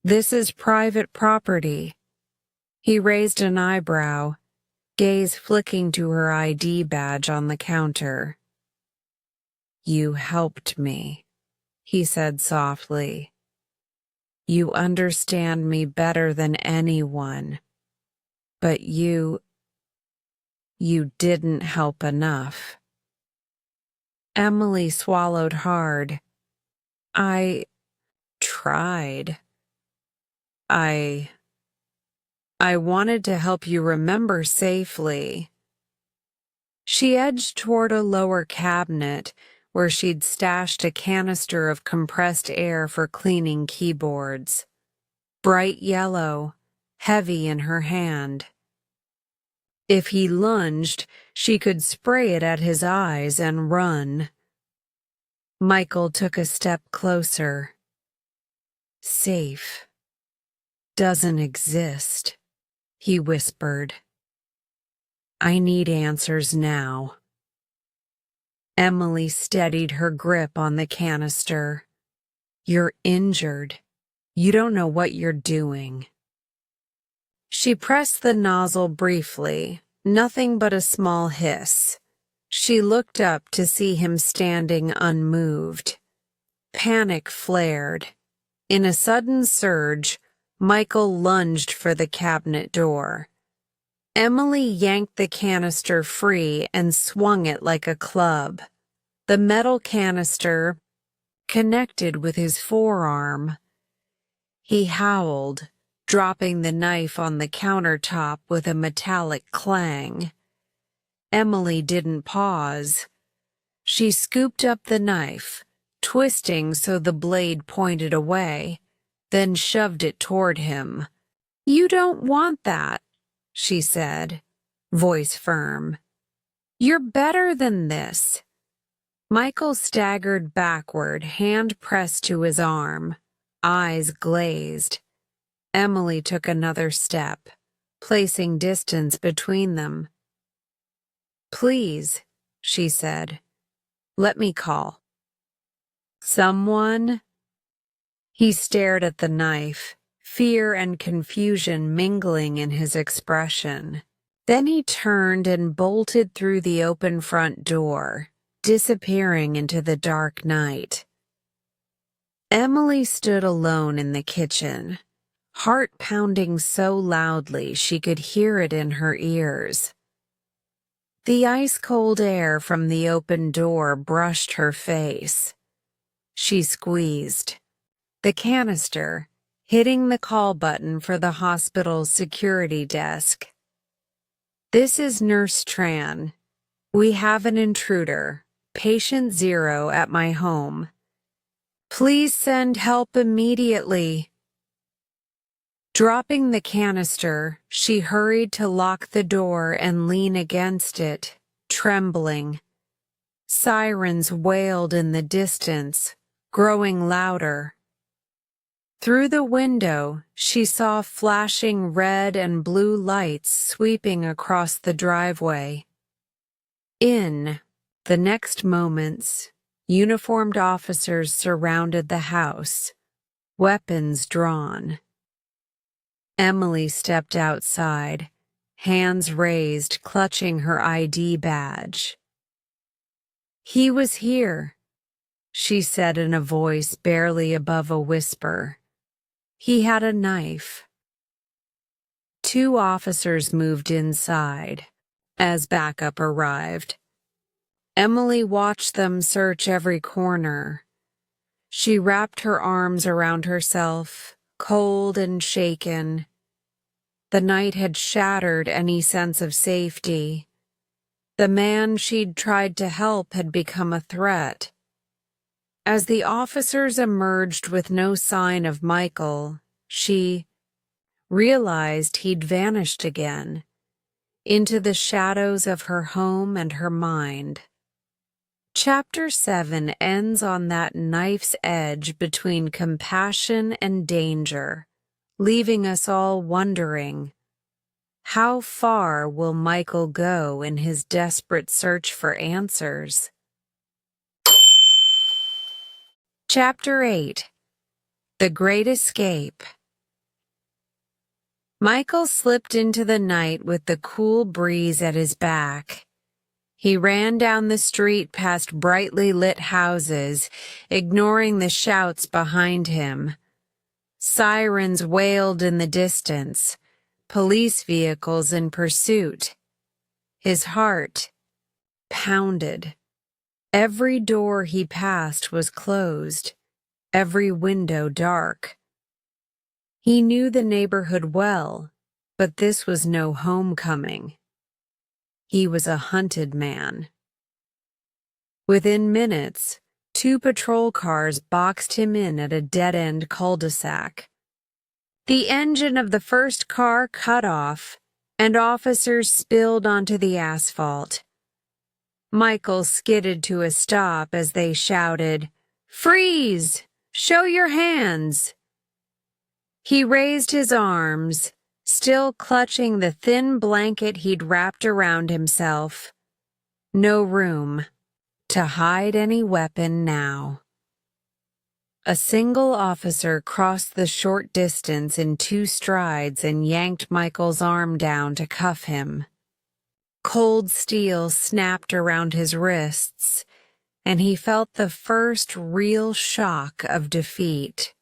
"This is private property." He raised an eyebrow, gaze flicking to her ID badge on the counter. "You helped me," he said softly. "You understand me better than anyone, but you didn't help enough." Emily swallowed hard. "I tried. I I wanted to help you remember safely. She edged toward a lower cabinet where she'd stashed a canister of compressed air for cleaning keyboards. Bright yellow, heavy in her hand. If he lunged, she could spray it at his eyes and run. Michael took a step closer. Safe. Doesn't exist, he whispered. I need answers now. Emily steadied her grip on the canister. You're injured. You don't know what you're doing. She pressed the nozzle briefly, nothing but a small hiss. She looked up to see him standing unmoved. Panic flared. In a sudden surge, Michael lunged for the cabinet door. Emily yanked the canister free and swung it like a club. The metal canister connected with his forearm. He howled, dropping the knife on the countertop with a metallic clang. Emily didn't pause. She scooped up the knife, twisting so the blade pointed away, then shoved it toward him. You don't want that, she said, voice firm. You're better than this. Michael staggered backward, hand pressed to his arm, eyes glazed. Emily took another step, placing distance between them. Please, she said, let me call. Someone? He stared at the knife, fear and confusion mingling in his expression. Then he turned and bolted through the open front door, disappearing into the dark night. Emily stood alone in the kitchen, heart pounding so loudly she could hear it in her ears. The ice-cold air from the open door brushed her face. She squeezed. The canister, hitting the call button for the hospital's security desk. This is Nurse Tran. We have an intruder, patient 0 at my home. Please send help immediately. Dropping the canister, she hurried to lock the door and lean against it, trembling. Sirens wailed in the distance, growing louder. Through the window, she saw flashing red and blue lights sweeping across the driveway. In the next moments, uniformed officers surrounded the house, weapons drawn. Emily stepped outside, hands raised, clutching her ID badge. He was here, she said in a voice barely above a whisper. He had a knife. 2 officers moved inside as backup arrived. Emily watched them search every corner. She wrapped her arms around herself, cold and shaken. The night had shattered any sense of safety. The man she'd tried to help had become a threat. As the officers emerged with no sign of Michael, she realized he'd vanished again, into the shadows of her home and her mind. Chapter 7 ends on that knife's edge between compassion and danger, leaving us all wondering, how far will Michael go in his desperate search for answers? Chapter 8 The Great Escape. Michael slipped into the night with the cool breeze at his back. He ran down the street past brightly lit houses, ignoring the shouts behind him. Sirens wailed in the distance, police vehicles in pursuit. His heart pounded. Every door he passed was closed, every window dark. He knew the neighborhood well, But this was no homecoming. He was a hunted man. Within minutes, 2 patrol cars boxed him in at a dead-end cul-de-sac. The engine of the first car cut off, and officers spilled onto the asphalt. Michael skidded to a stop as they shouted, "Freeze! Show your hands!" He raised his arms, still clutching the thin blanket he'd wrapped around himself. No room to hide any weapon now. A single officer crossed the short distance in 2 strides and yanked Michael's arm down to cuff him. Cold steel snapped around his wrists, and he felt the first real shock of defeat.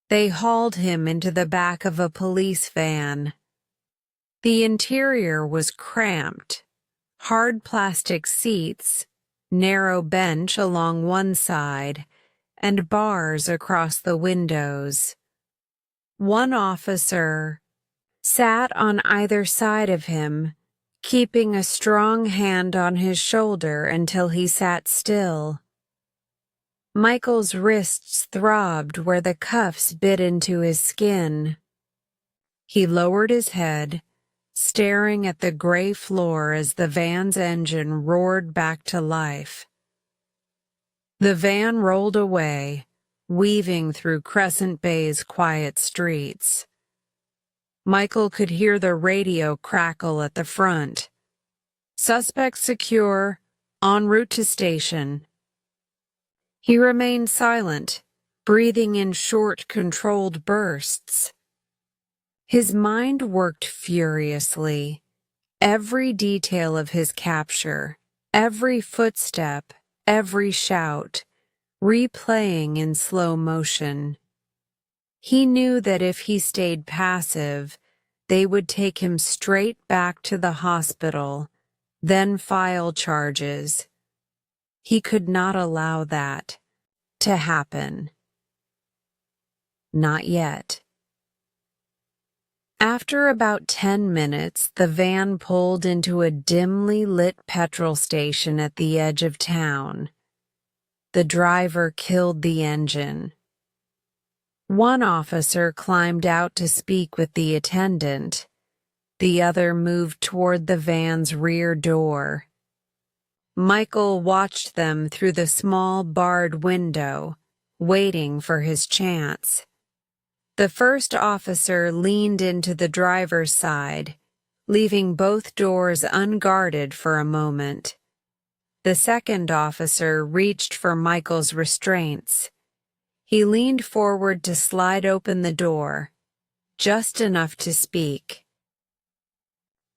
They hauled him into the back of a police van. The interior was cramped, hard plastic seats, narrow bench along one side, and bars across the windows. One officer sat on either side of him, keeping a strong hand on his shoulder until he sat still. Michael's wrists throbbed where the cuffs bit into his skin. He lowered his head, staring at the gray floor as the van's engine roared back to life. The van rolled away, weaving through Crescent Bay's quiet streets. Michael could hear the radio crackle at the front. "Suspect secure, en route to station." He remained silent, breathing in short, controlled bursts. His mind worked furiously. Every detail of his capture, every footstep, every shout, replaying in slow motion. He knew that if he stayed passive, they would take him straight back to the hospital, then file charges. He could not allow that to happen. Not yet. After about 10 minutes, the van pulled into a dimly lit petrol station at the edge of town. The driver killed the engine. One officer climbed out to speak with the attendant. The other moved toward the van's rear door. Michael watched them through the small barred window, waiting for his chance. The first officer leaned into the driver's side, leaving both doors unguarded for a moment. The second officer reached for Michael's restraints. He leaned forward to slide open the door, just enough to speak.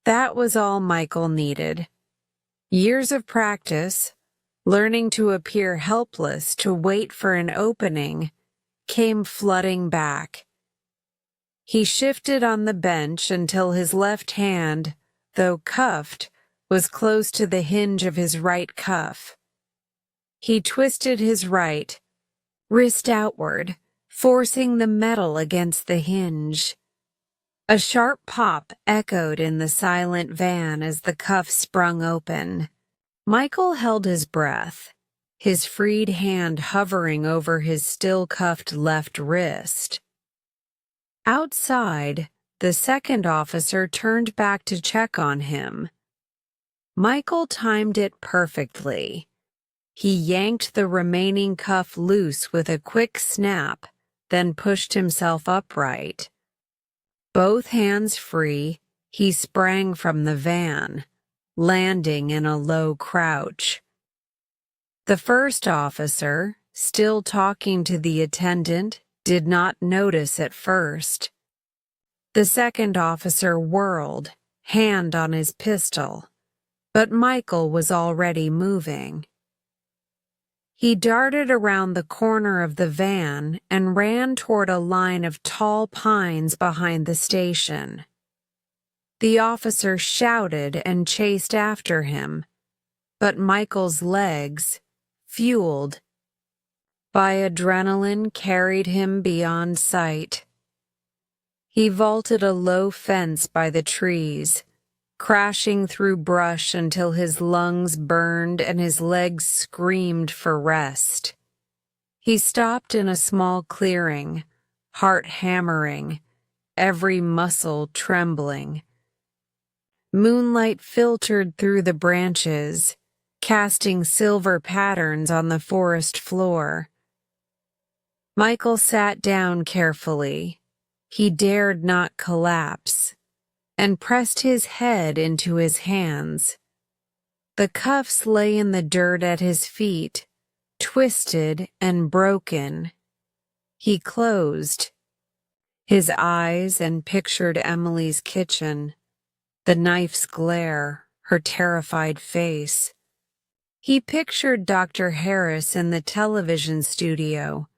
That was all Michael needed. Years of practice, learning to appear helpless to wait for an opening, came flooding back. He shifted on the bench until his left hand, though cuffed, was close to the hinge of his right cuff. He twisted his right, wrist outward, forcing the metal against the hinge. A sharp pop echoed in the silent van as the cuff sprung open. Michael held his breath, his freed hand hovering over his still cuffed left wrist. Outside, the second officer turned back to check on him. Michael timed it perfectly. He yanked the remaining cuff loose with a quick snap, then pushed himself upright. Both hands free, he sprang from the van, landing in a low crouch. The first officer, still talking to the attendant, did not notice at first. The second officer whirled, hand on his pistol, but Michael was already moving. He darted around the corner of the van and ran toward a line of tall pines behind the station. The officer shouted and chased after him, but Michael's legs, fueled by adrenaline, carried him beyond sight. He vaulted a low fence by the trees, crashing through brush until his lungs burned and his legs screamed for rest. He stopped in a small clearing, heart hammering, every muscle trembling. Moonlight filtered through the branches, casting silver patterns on the forest floor. Michael sat down carefully. He dared not collapse, and pressed his head into his hands. The cuffs lay in the dirt at his feet, twisted and broken. He closed his eyes and pictured Emily's kitchen, the knife's glare, her terrified face. He pictured Dr. Harris in the television studio,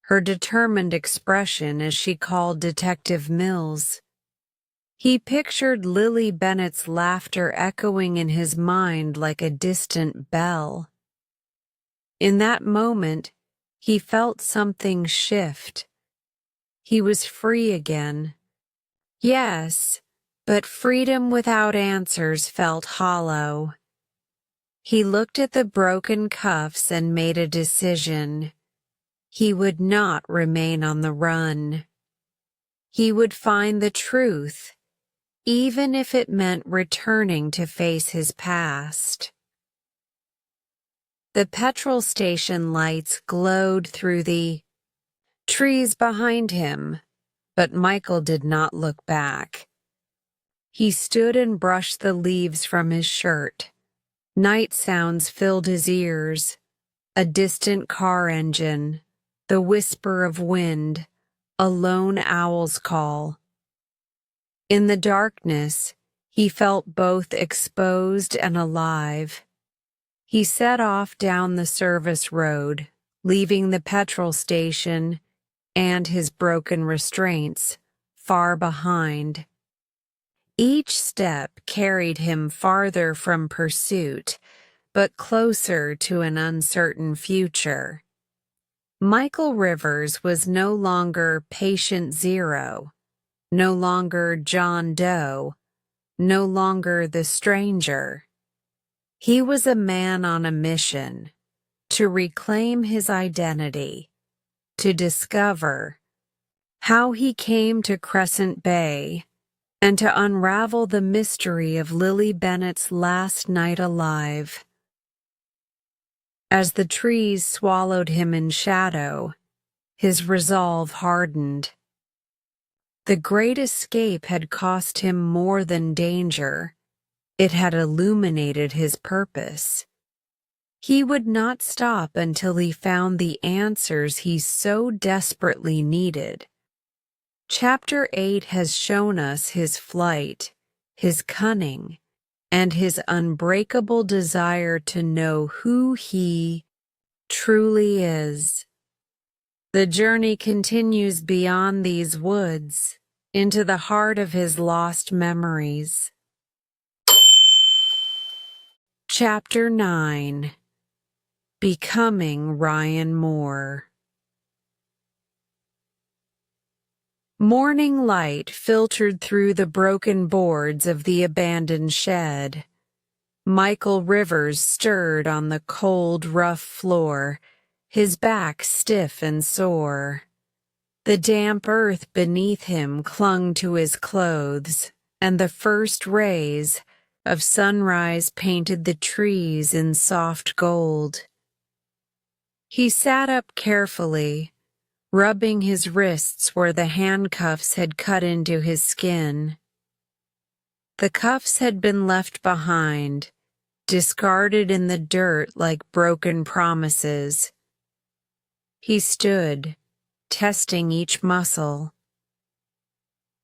her determined expression as she called Detective Mills. He pictured Lily Bennett's laughter echoing in his mind like a distant bell. In that moment, he felt something shift. He was free again. Yes, but freedom without answers felt hollow. He looked at the broken cuffs and made a decision. He would not remain on the run. He would find the truth, even if it meant returning to face his past. The petrol station lights glowed through the trees behind him, but Michael did not look back. He stood and brushed the leaves from his shirt. Night sounds filled his ears, a distant car engine, the whisper of wind, a lone owl's call. In the darkness, he felt both exposed and alive. He set off down the service road, leaving the petrol station and his broken restraints far behind. Each step carried him farther from pursuit, but closer to an uncertain future. Michael Rivers was no longer patient zero, no longer John Doe, no longer the stranger. He was a man on a mission to reclaim his identity, to discover how he came to Crescent Bay, and to unravel the mystery of Lily Bennett's last night alive. As the trees swallowed him in shadow, his resolve hardened. The great escape had cost him more than danger. It had illuminated his purpose. He would not stop until he found the answers he so desperately needed. Chapter 8 has shown us his flight, his cunning, and his unbreakable desire to know who he truly is. The journey continues beyond these woods, into the heart of his lost memories. Chapter 9. Becoming Ryan Moore. Morning light filtered through the broken boards of the abandoned shed. Michael Rivers stirred on the cold, rough floor, his back stiff and sore. The damp earth beneath him clung to his clothes, and the first rays of sunrise painted the trees in soft gold. He sat up carefully, rubbing his wrists where the handcuffs had cut into his skin. The cuffs had been left behind, discarded in the dirt like broken promises. He stood, testing each muscle.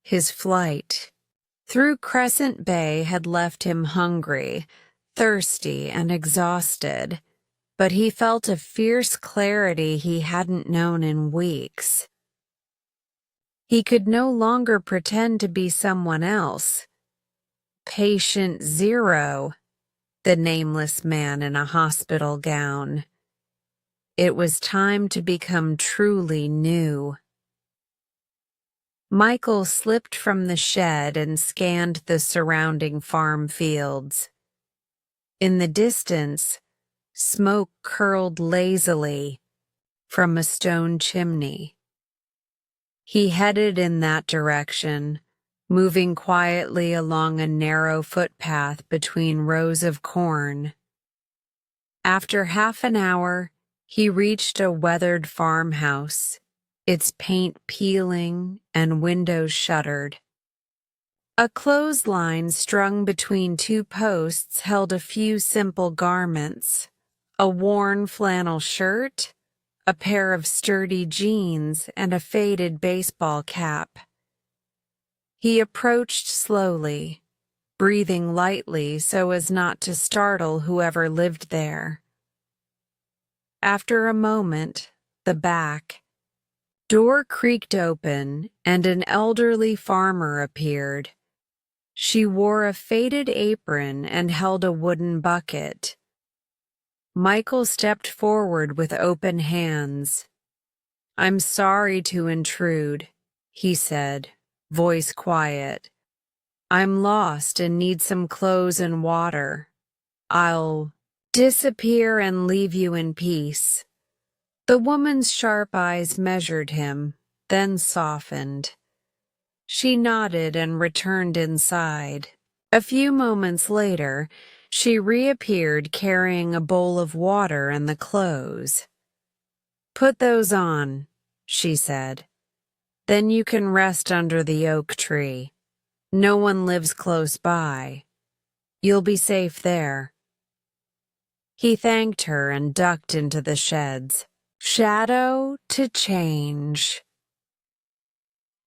His flight through Crescent Bay had left him hungry, thirsty, and exhausted, but he felt a fierce clarity he hadn't known in weeks. He could no longer pretend to be someone else. Patient Zero, the nameless man in a hospital gown. It was time to become truly new. Michael slipped from the shed and scanned the surrounding farm fields. In the distance, smoke curled lazily from a stone chimney. He headed in that direction, moving quietly along a narrow footpath between rows of corn. After half an hour, he reached a weathered farmhouse, its paint peeling and windows shuttered. A clothesline strung between two posts held a few simple garments: a worn flannel shirt, a pair of sturdy jeans, and a faded baseball cap. He approached slowly, breathing lightly so as not to startle whoever lived there. After a moment, the back door creaked open and an elderly farmer appeared. She wore a faded apron and held a wooden bucket. Michael stepped forward with open hands. "I'm sorry to intrude," he said, voice quiet. "I'm lost and need some clothes and water. I'll disappear and leave you in peace." The woman's sharp eyes measured him, then softened. She nodded and returned inside. A few moments later, she reappeared carrying a bowl of water and the clothes. "Put those on," she said. "Then you can rest under the oak tree. No one lives close by. You'll be safe there." He thanked her and ducked into the shed's shadow to change.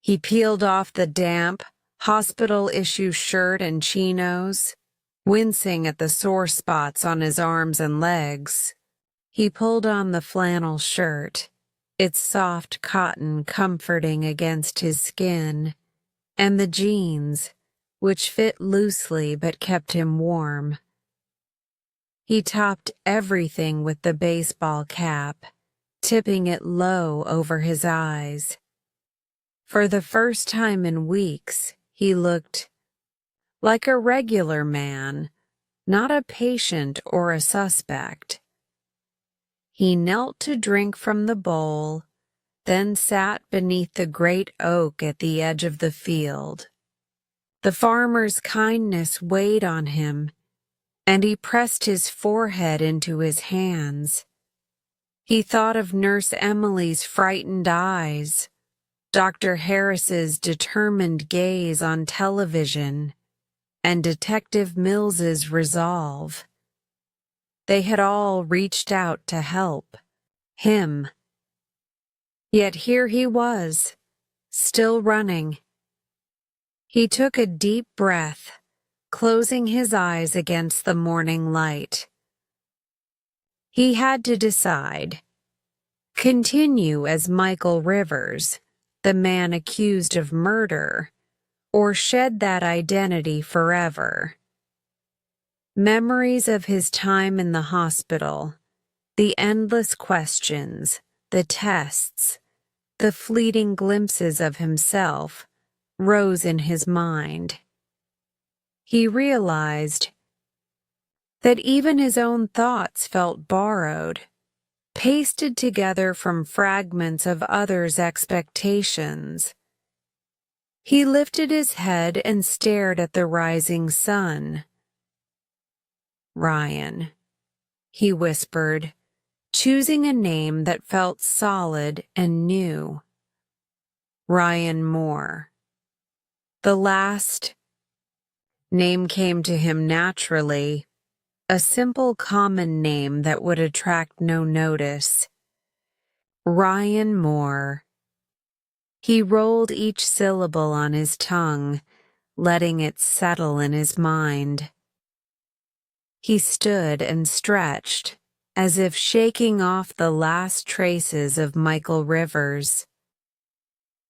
He peeled off the damp, hospital-issue shirt and chinos, wincing at the sore spots on his arms and legs. He pulled on the flannel shirt, its soft cotton comforting against his skin, and the jeans, which fit loosely but kept him warm. He topped everything with the baseball cap, tipping it low over his eyes. For the first time in weeks, he looked like a regular man, not a patient or a suspect. He knelt to drink from the bowl, then sat beneath the great oak at the edge of the field. The farmer's kindness weighed on him, and he pressed his forehead into his hands. He thought of Nurse Emily's frightened eyes, Dr. Harris's determined gaze on television, and Detective Mills's resolve. They had all reached out to help him. Yet here he was, still running. He took a deep breath, closing his eyes against the morning light. He had to decide: continue as Michael Rivers, the man accused of murder, or shed that identity forever. Memories of his time in the hospital, the endless questions, the tests, the fleeting glimpses of himself, rose in his mind. He realized that even his own thoughts felt borrowed, pasted together from fragments of others' expectations. He lifted his head and stared at the rising sun. "Ryan," he whispered, choosing a name that felt solid and new. Ryan Moore. The last name came to him naturally, a simple common name that would attract no notice. Ryan Moore. He rolled each syllable on his tongue, letting it settle in his mind. He stood and stretched, as if shaking off the last traces of Michael Rivers.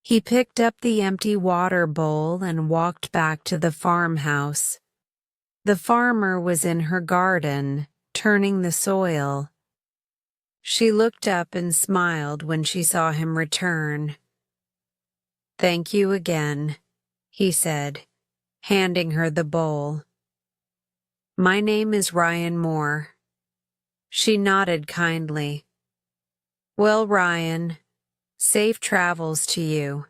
He picked up the empty water bowl and walked back to the farmhouse. The farmer was in her garden, turning the soil. She looked up and smiled when she saw him return. "Thank you again," he said, handing her the bowl. "My name is Ryan Moore." She nodded kindly. "Well, Ryan, safe travels to you."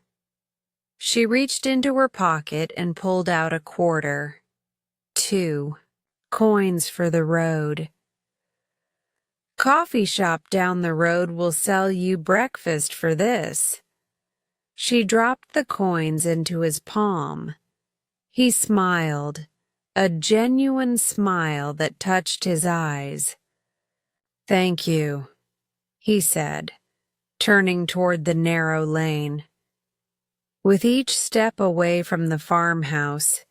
She reached into her pocket and pulled out a quarter. 2 coins for the road. "Coffee shop down the road will sell you breakfast for this." She dropped the coins into his palm. He smiled, a genuine smile that touched his eyes. "Thank you," he said, turning toward the narrow lane. With each step away from the farmhouse,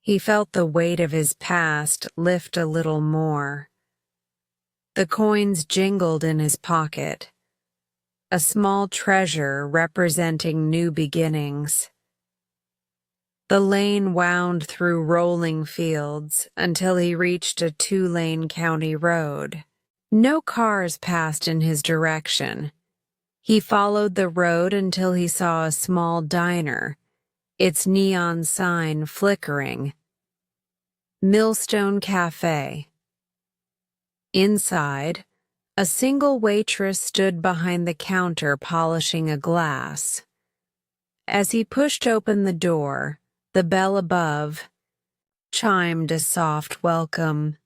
he felt the weight of his past lift a little more. The coins jingled in his pocket, a small treasure representing new beginnings. The lane wound through rolling fields until he reached a 2-lane county road. No cars passed in his direction. He followed the road until he saw a small diner, its neon sign flickering. Millstone Cafe. Inside, a single waitress stood behind the counter polishing a glass. As he pushed open the door, the bell above chimed a soft welcome.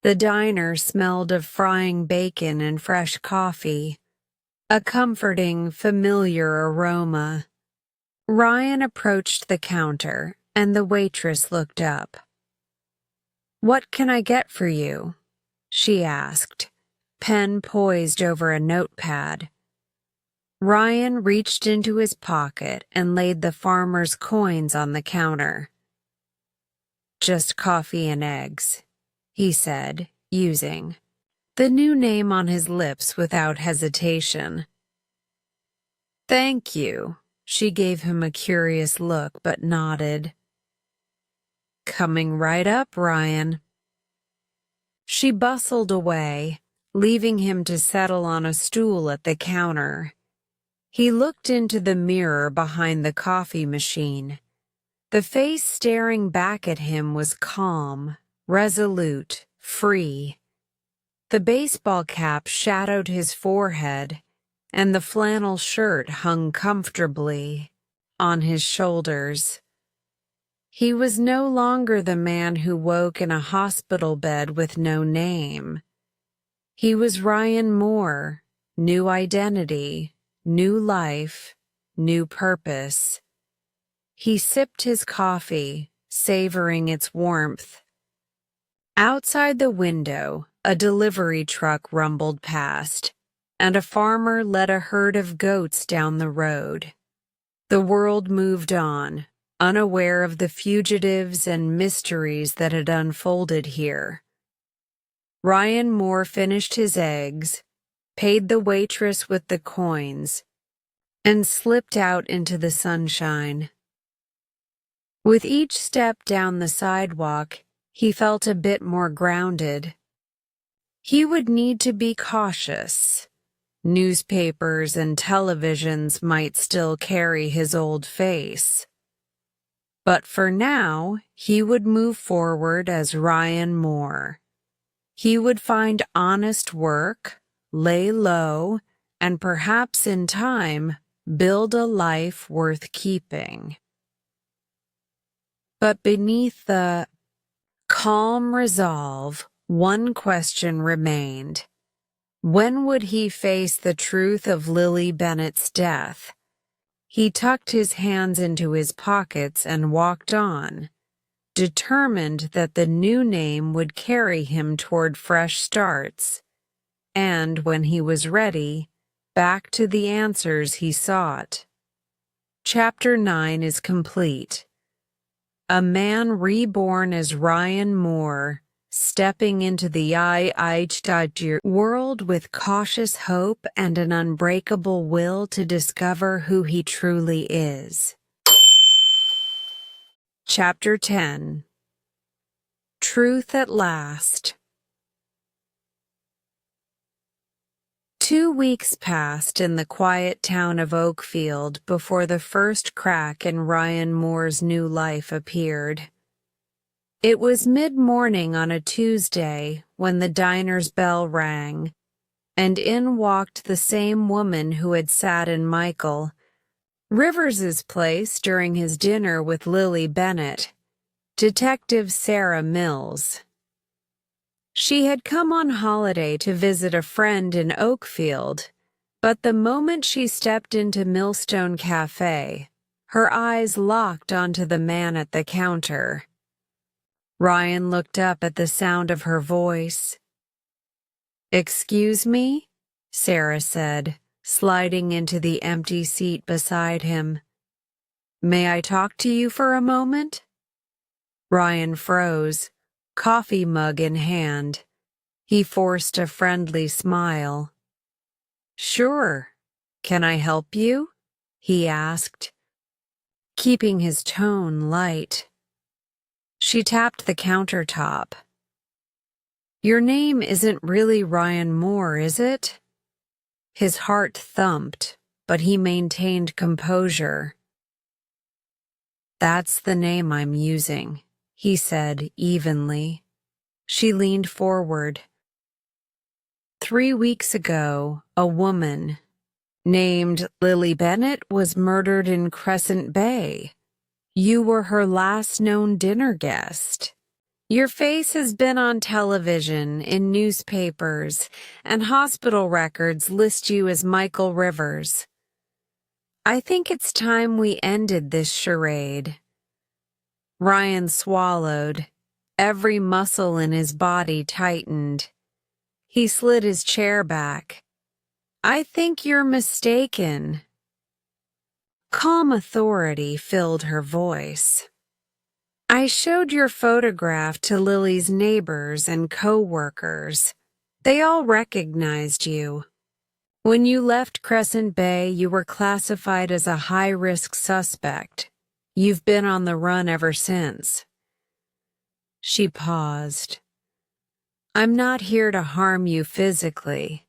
The diner smelled of frying bacon and fresh coffee, a comforting, familiar aroma. Ryan approached the counter, and the waitress looked up. "What can I get for you?" she asked, pen poised over a notepad. Ryan reached into his pocket and laid the farmer's coins on the counter. "Just coffee and eggs," he said, using the new name on his lips without hesitation. "Thank you." She gave him a curious look but nodded. "Coming right up, Ryan." She bustled away, leaving him to settle on a stool at the counter. He looked into the mirror behind the coffee machine. The face staring back at him was calm, resolute, free. The baseball cap shadowed his forehead, and the flannel shirt hung comfortably on his shoulders. He was no longer the man who woke in a hospital bed with no name. He was Ryan Moore, new identity, new life, new purpose. He sipped his coffee, savoring its warmth. Outside the window, a delivery truck rumbled past, and a farmer led a herd of goats down the road. The world moved on, unaware of the fugitives and mysteries that had unfolded here. Ryan Moore finished his eggs, paid the waitress with the coins, and slipped out into the sunshine. With each step down the sidewalk, he felt a bit more grounded. He would need to be cautious. Newspapers and televisions might still carry his old face. But for now, he would move forward as Ryan Moore. He would find honest work, lay low, and perhaps in time, build a life worth keeping. But beneath the calm resolve, one question remained. When would he face the truth of Lily Bennett's death? He tucked his hands into his pockets and walked on, determined that the new name would carry him toward fresh starts, and when he was ready, back to the answers he sought. Chapter 9 is complete. A man reborn as Ryan Moore, stepping into the world with cautious hope and an unbreakable will to discover who he truly is. Chapter 10. Truth at Last. 2 weeks passed in the quiet town of Oakfield before the first crack in Ryan Moore's new life appeared. It was mid-morning on a Tuesday when the diner's bell rang, and in walked the same woman who had sat in Michael Rivers's place during his dinner with Lily Bennett, Detective Sara Mills. She had come on holiday to visit a friend in Oakfield, but the moment she stepped into Millstone Cafe, her eyes locked onto the man at the counter. Ryan looked up at the sound of her voice. "Excuse me?" Sara said, sliding into the empty seat beside him. "May I talk to you for a moment?" Ryan froze, coffee mug in hand. He forced a friendly smile. "Sure. Can I help you?" he asked, keeping his tone light. She tapped the countertop. "Your name isn't really Ryan Moore, is it?" His heart thumped, but he maintained composure. "That's the name I'm using," he said evenly. She leaned forward. 3 weeks ago, a woman named Lily Bennett was murdered in Crescent Bay. You were her last known dinner guest. Your face has been on television, in newspapers, and hospital records list you as Michael Rivers. I think it's time we ended this charade." Ryan swallowed. Every muscle in his body tightened. He slid his chair back. "I think you're mistaken." Calm authority filled her voice. "I showed your photograph to Lily's neighbors and co-workers. They all recognized you. When you left Crescent Bay, you were classified as a high-risk suspect. You've been on the run ever since." She paused. "I'm not here to harm you physically,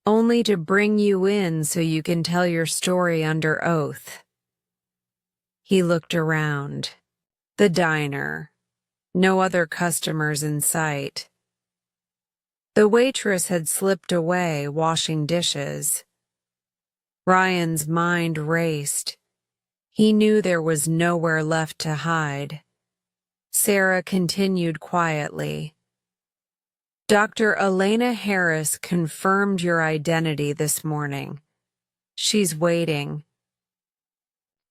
only to bring you in so you can tell your story under oath." He looked around. The diner. No other customers in sight. The waitress had slipped away, washing dishes. Ryan's mind raced. He knew there was nowhere left to hide. Sara continued quietly. "Dr. Elena Harris confirmed your identity this morning. She's waiting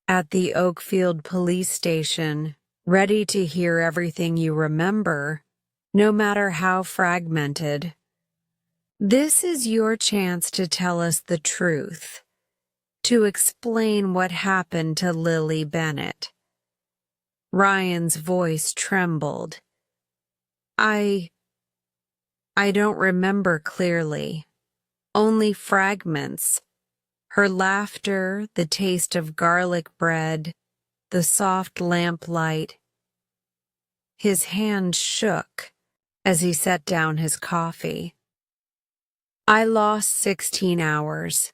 at the Oakfield police station, ready to hear everything you remember, no matter how fragmented. This is your chance to tell us the truth, to explain what happened to Lily Bennett." Ryan's voice trembled. I don't remember clearly. Only fragments. Her laughter, the taste of garlic bread, the soft lamplight. His hand shook as he set down his coffee. "I lost 16 hours.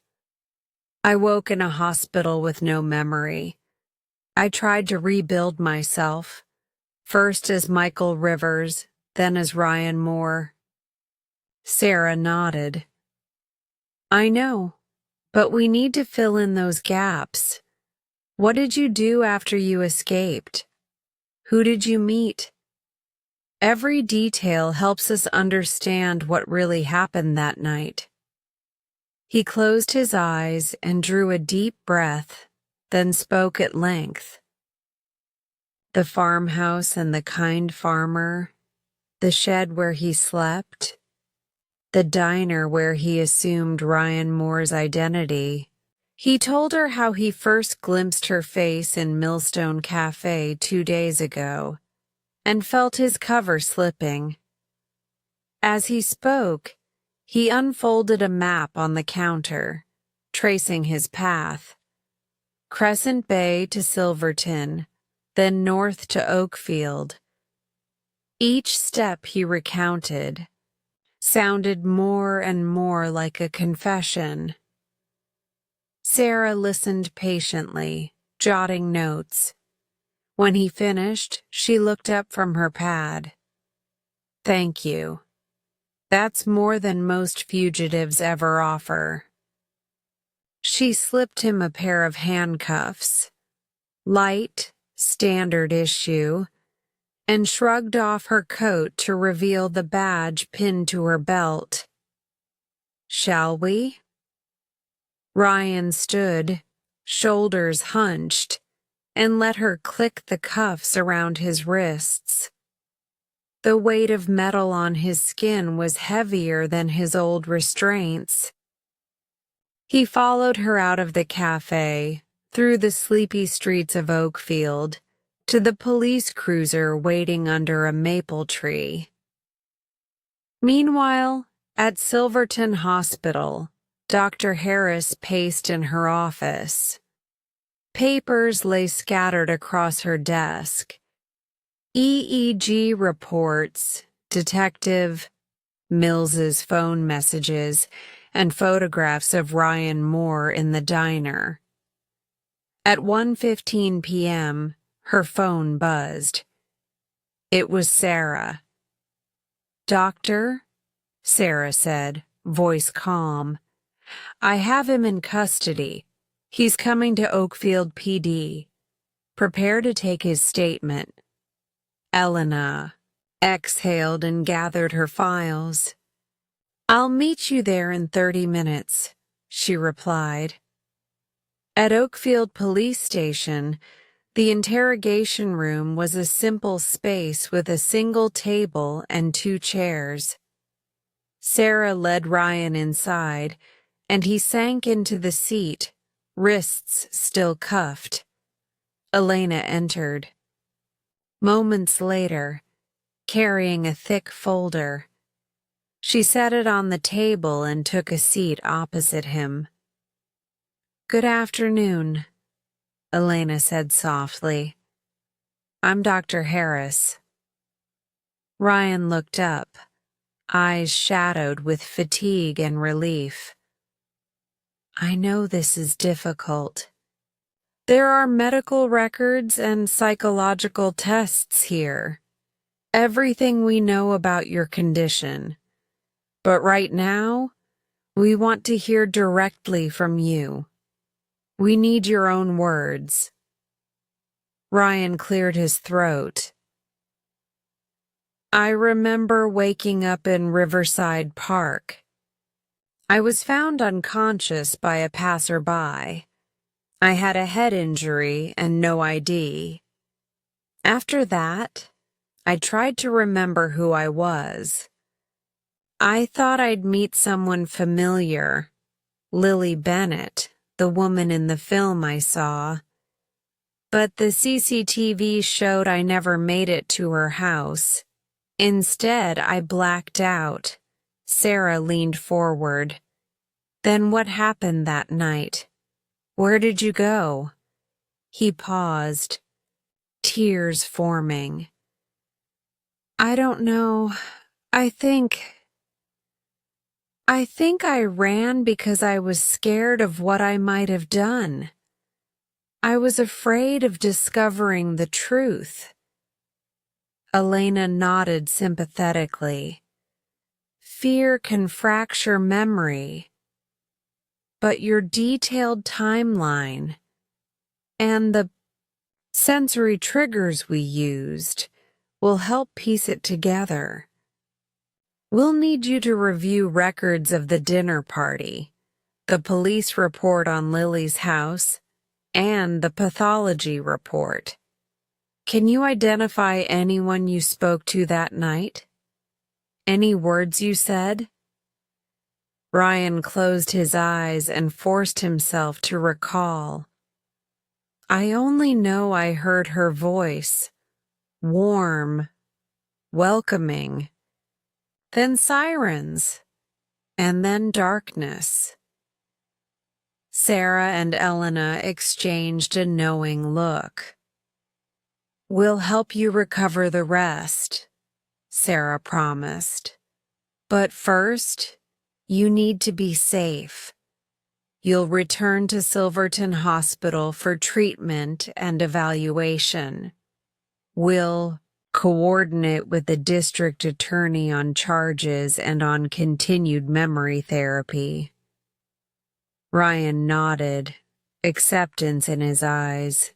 I woke in a hospital with no memory. I tried to rebuild myself, first as Michael Rivers, then as Ryan Moore." Sara nodded. "I know, but we need to fill in those gaps. What did you do after you escaped? Who did you meet? Every detail helps us understand what really happened that night." He closed his eyes and drew a deep breath, then spoke at length. The farmhouse and the kind farmer, the shed where he slept, the diner where he assumed Ryan Moore's identity. He told her how he first glimpsed her face in Millstone Cafe 2 days ago and felt his cover slipping. As he spoke, he unfolded a map on the counter, tracing his path. Crescent Bay to Silverton, then north to Oakfield. Each step he recounted, sounded more and more like a confession. Sara listened patiently, jotting notes. When he finished, she looked up from her pad. "Thank you. That's more than most fugitives ever offer." She slipped him a pair of handcuffs, light, standard issue, and shrugged off her coat to reveal the badge pinned to her belt. "Shall we?" Ryan stood, shoulders hunched, and let her click the cuffs around his wrists. The weight of metal on his skin was heavier than his old restraints. He followed her out of the cafe, through the sleepy streets of Oakfield, to the police cruiser waiting under a maple tree. Meanwhile, at Silverton Hospital, Dr. Harris paced in her office. Papers lay scattered across her desk. EEG reports, Detective Mills's phone messages, and photographs of Ryan Moore in the diner. At 1:15 p.m., her phone buzzed. It was Sara. "Doctor?" Sara said, voice calm. "I have him in custody. He's coming to Oakfield PD. Prepare to take his statement." Elena exhaled and gathered her files. "I'll meet you there in 30 minutes, she replied. At Oakfield Police Station, the interrogation room was a simple space with a single table and 2 chairs. Sara led Ryan inside, and he sank into the seat, wrists still cuffed. Elena entered. Moments later, carrying a thick folder, she set it on the table and took a seat opposite him. "Good afternoon," Elena said softly. "I'm Dr. Harris." Ryan looked up, eyes shadowed with fatigue and relief. "I know this is difficult. There are medical records and psychological tests here. Everything we know about your condition. But right now, we want to hear directly from you. We need your own words." Ryan cleared his throat. "I remember waking up in Riverside Park. I was found unconscious by a passerby. I had a head injury and no ID. After that, I tried to remember who I was. I thought I'd meet someone familiar, Lily Bennett, the woman in the film I saw. But the CCTV showed I never made it to her house. Instead, I blacked out." Sara leaned forward. "Then what happened that night? Where did you go?" He paused, tears forming. "I don't know. I think I ran because I was scared of what I might have done. I was afraid of discovering the truth." Elena nodded sympathetically. "Fear can fracture memory, but your detailed timeline and the sensory triggers we used will help piece it together. We'll need you to review records of the dinner party, the police report on Lily's house, and the pathology report. Can you identify anyone you spoke to that night? Any words you said?" Ryan closed his eyes and forced himself to recall. "I only know I heard her voice, warm, welcoming, then sirens, and then darkness." Sara and Elena exchanged a knowing look. "We'll help you recover the rest," Sara promised. But first, you need to be safe. You'll return to Silverton Hospital for treatment and evaluation. We'll coordinate with the district attorney on charges and on continued memory therapy. Ryan nodded, acceptance in his eyes.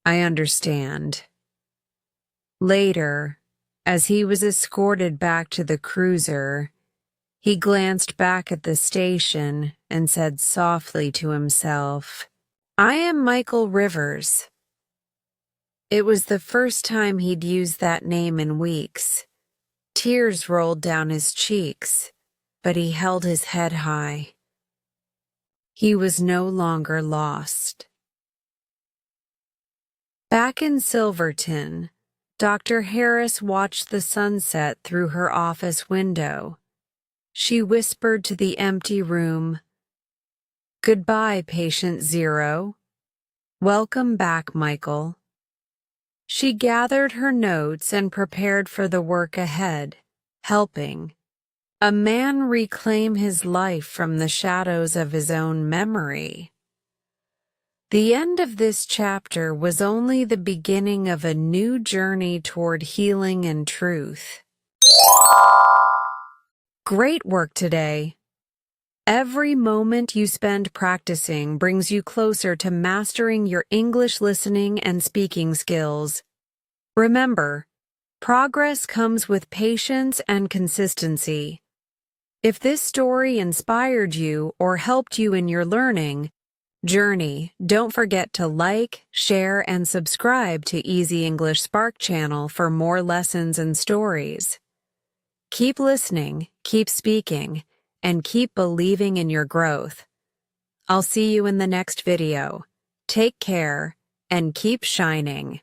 I understand. Later, as he was escorted back to the cruiser, he glanced back at the station and said softly to himself, I am Michael Rivers. It was the first time he'd used that name in weeks. Tears rolled down his cheeks, but he held his head high. He was no longer lost. Back in Silverton, Dr. Harris watched the sunset through her office window. She whispered to the empty room, Goodbye, patient 0. Welcome back, Michael. She gathered her notes and prepared for the work ahead, helping a man reclaim his life from the shadows of his own memory. The end of this chapter was only the beginning of a new journey toward healing and truth. Great work today. Every moment you spend practicing brings you closer to mastering your English listening and speaking skills. Remember, progress comes with patience and consistency. If this story inspired you or helped you in your learning journey, don't forget to like, share, and subscribe to Easy English Spark channel for more lessons and stories. Keep listening, keep speaking, and keep believing in your growth. I'll see you in the next video. Take care and keep shining.